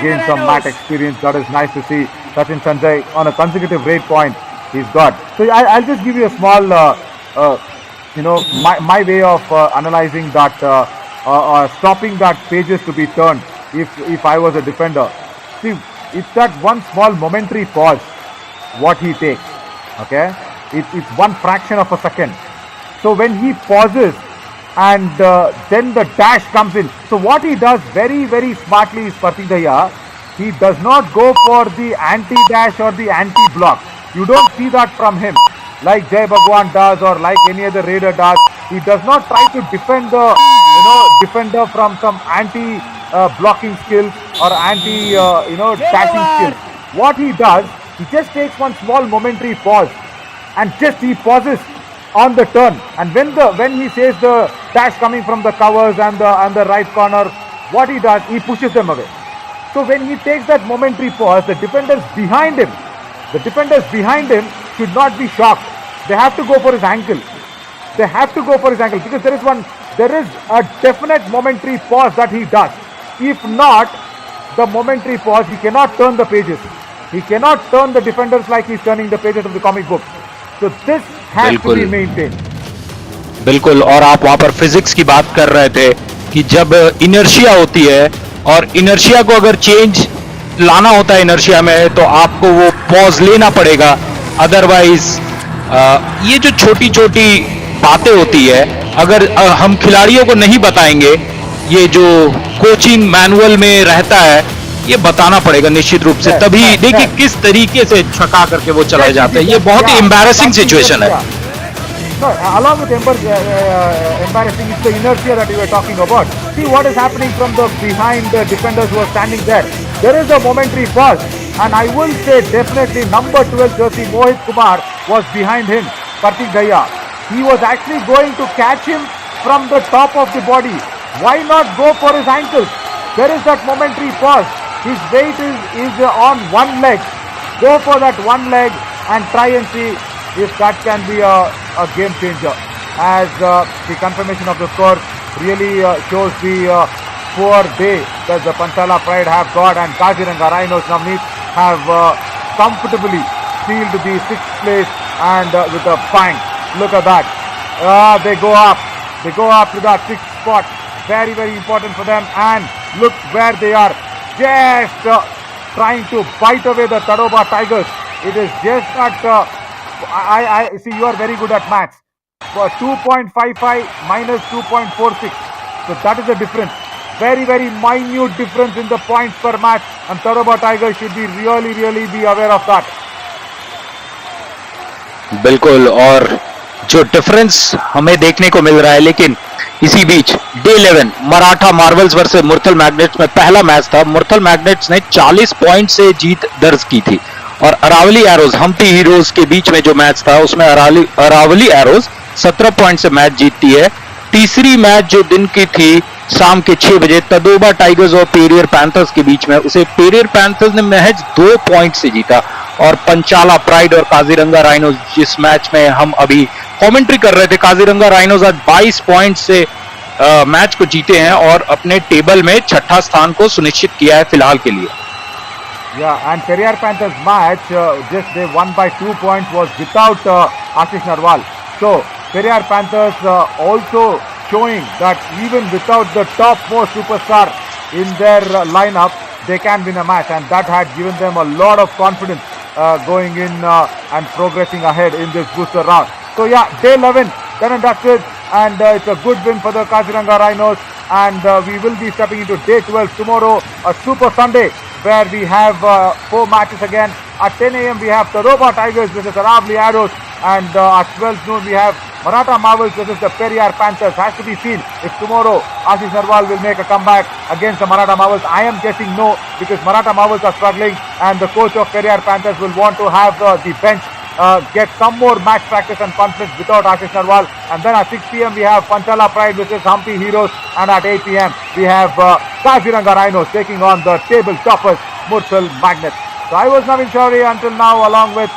gain some mat experience. That is nice to see. Sachin Sanjay on a consecutive raid point he's got. So I'll just give you a small, my way of analyzing that, stopping that pages to be turned if I was a defender. See, it's that one small momentary pause what he takes, okay? It's one fraction of a second. So when he pauses, and then the dash comes in. So what he does very smartly is Pratik Dahiya. He does not go for the anti-dash or the anti-block. You don't see that from him like Jai Bhagwan does or like any other raider does. He does not try to defend the defender from some anti-blocking skills or dashing skills. What he does, he just takes one small momentary pause and just he pauses on the turn, and when he says the dash coming from the covers and the right corner, what he does, he pushes them away. So when he takes that momentary pause, the defenders behind him should not be shocked. They have to go for his ankle. They have to go for his ankle because there is a definite momentary pause that he does. If not the momentary pause, he cannot turn the pages. He cannot turn the defenders like he's turning the pages of the comic book. So this has to be maintained. बिल्कुल। और आप वहां पर physics की बात कर रहे थे कि जब इनर्शिया होती है और इनर्शिया को अगर चेंज लाना होता है इनर्शिया में तो आपको वो पॉज लेना पड़ेगा, अदरवाइज ये जो छोटी छोटी बातें होती है अगर हम खिलाड़ियों को नहीं बताएंगे, ये जो कोचिंग मैनुअल में रहता है ये बताना पड़ेगा निश्चित रूप से, तभी देखिए किस तरीके से छका करके वो चला जाता है। ये बहुत ही एम्बैरेसिंग सिचुएशन है। No, along with embarrassing, it's the inertia that we were talking about. See what is happening from the behind the defenders who are standing there. There is a momentary pause, and I will say definitely number 12 jersey Mohit Kumar was behind him, Pratik Dahiya. He was actually going to catch him from the top of the body. Why not go for his ankles? There is that momentary pause. His weight is on one leg. Go for that one leg and try and see if that can be a game changer. As the confirmation of the score really shows the poor day that the Panchala Pride have got, and Kaziranga Rhinos Navneet have comfortably sealed the 6th place and with a bang. Look at that. They go up to that 6th spot. Very important for them, and look where they are. Just trying to bite away the Tadoba Tigers. It is just that I see you are very good at maths. 2.55 minus 2.46. So that is the difference. Very minute difference in the points per match, and Tadoba Tigers should be really be aware of that. बिल्कुल। और जो difference हमें देखने को मिल रहा है, लेकिन इसी बीच day 11 Maratha marvels versus Murthal magnets में पहला मैच था। मुरथल मैग्नेट्स ने 40 पॉइंट से जीत दर्ज की थी और अरावली एरोज हम्पी हीरोज के बीच में जो मैच था उसमें अरावली एरोज 17 पॉइंट से मैच जीतती है। तीसरी मैच जो दिन की थी शाम के 6 बजे तदोबा टाइगर्स और पेरियर पैंथर्स के बीच में, उसे पेरियर पैंथर्स ने महज 2 पॉइंट से जीता। और पंचाला प्राइड और काजीरंगा राइनोज जिस मैच में हम अभी कमेंट्री कर रहे थे, काजीरंगा राइनोज आज 22 पॉइंट से मैच को जीते हैं और अपने टेबल में 6ठा स्थान को सुनिश्चित किया है फिलहाल के लिए। Yeah, and Periyar Panthers match just they won by 2 points was without Ashish Narwal. So Periyar Panthers also showing that even without the topmost superstar in their lineup, they can win a match, and that had given them a lot of confidence going in and progressing ahead in this booster round. So yeah, day 11 done and dusted, and it's a good win for the Kaziranga Rhinos, and we will be stepping into day 12 tomorrow, a Super Sunday where we have 4 matches again. At 10 a.m. we have Tadoba Tigers versus Aravali Arrows, and at 12 noon we have Maratha Marvels versus the Periyar Panthers. Has to be seen if tomorrow Ashish Narwal will make a comeback against the Maratha Marvels. I am guessing no, because Maratha Marvels are struggling, and the coach of Periyar Panthers will want to have the bench get some more match practice and confidence without Ashish Narwal. And then at 6 p.m. we have Panchala Pride versus Hampi Heroes, and at 8 p.m. we have Kaziranga Rhinos taking on the table toppers Murthal Magnets. So I was Navin Chaudhary until now, along with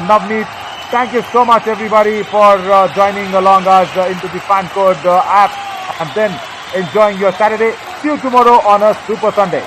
Navneet. Thank you so much everybody for joining along us into the Fan Code app, and then enjoying your Saturday. See you tomorrow on a Super Sunday.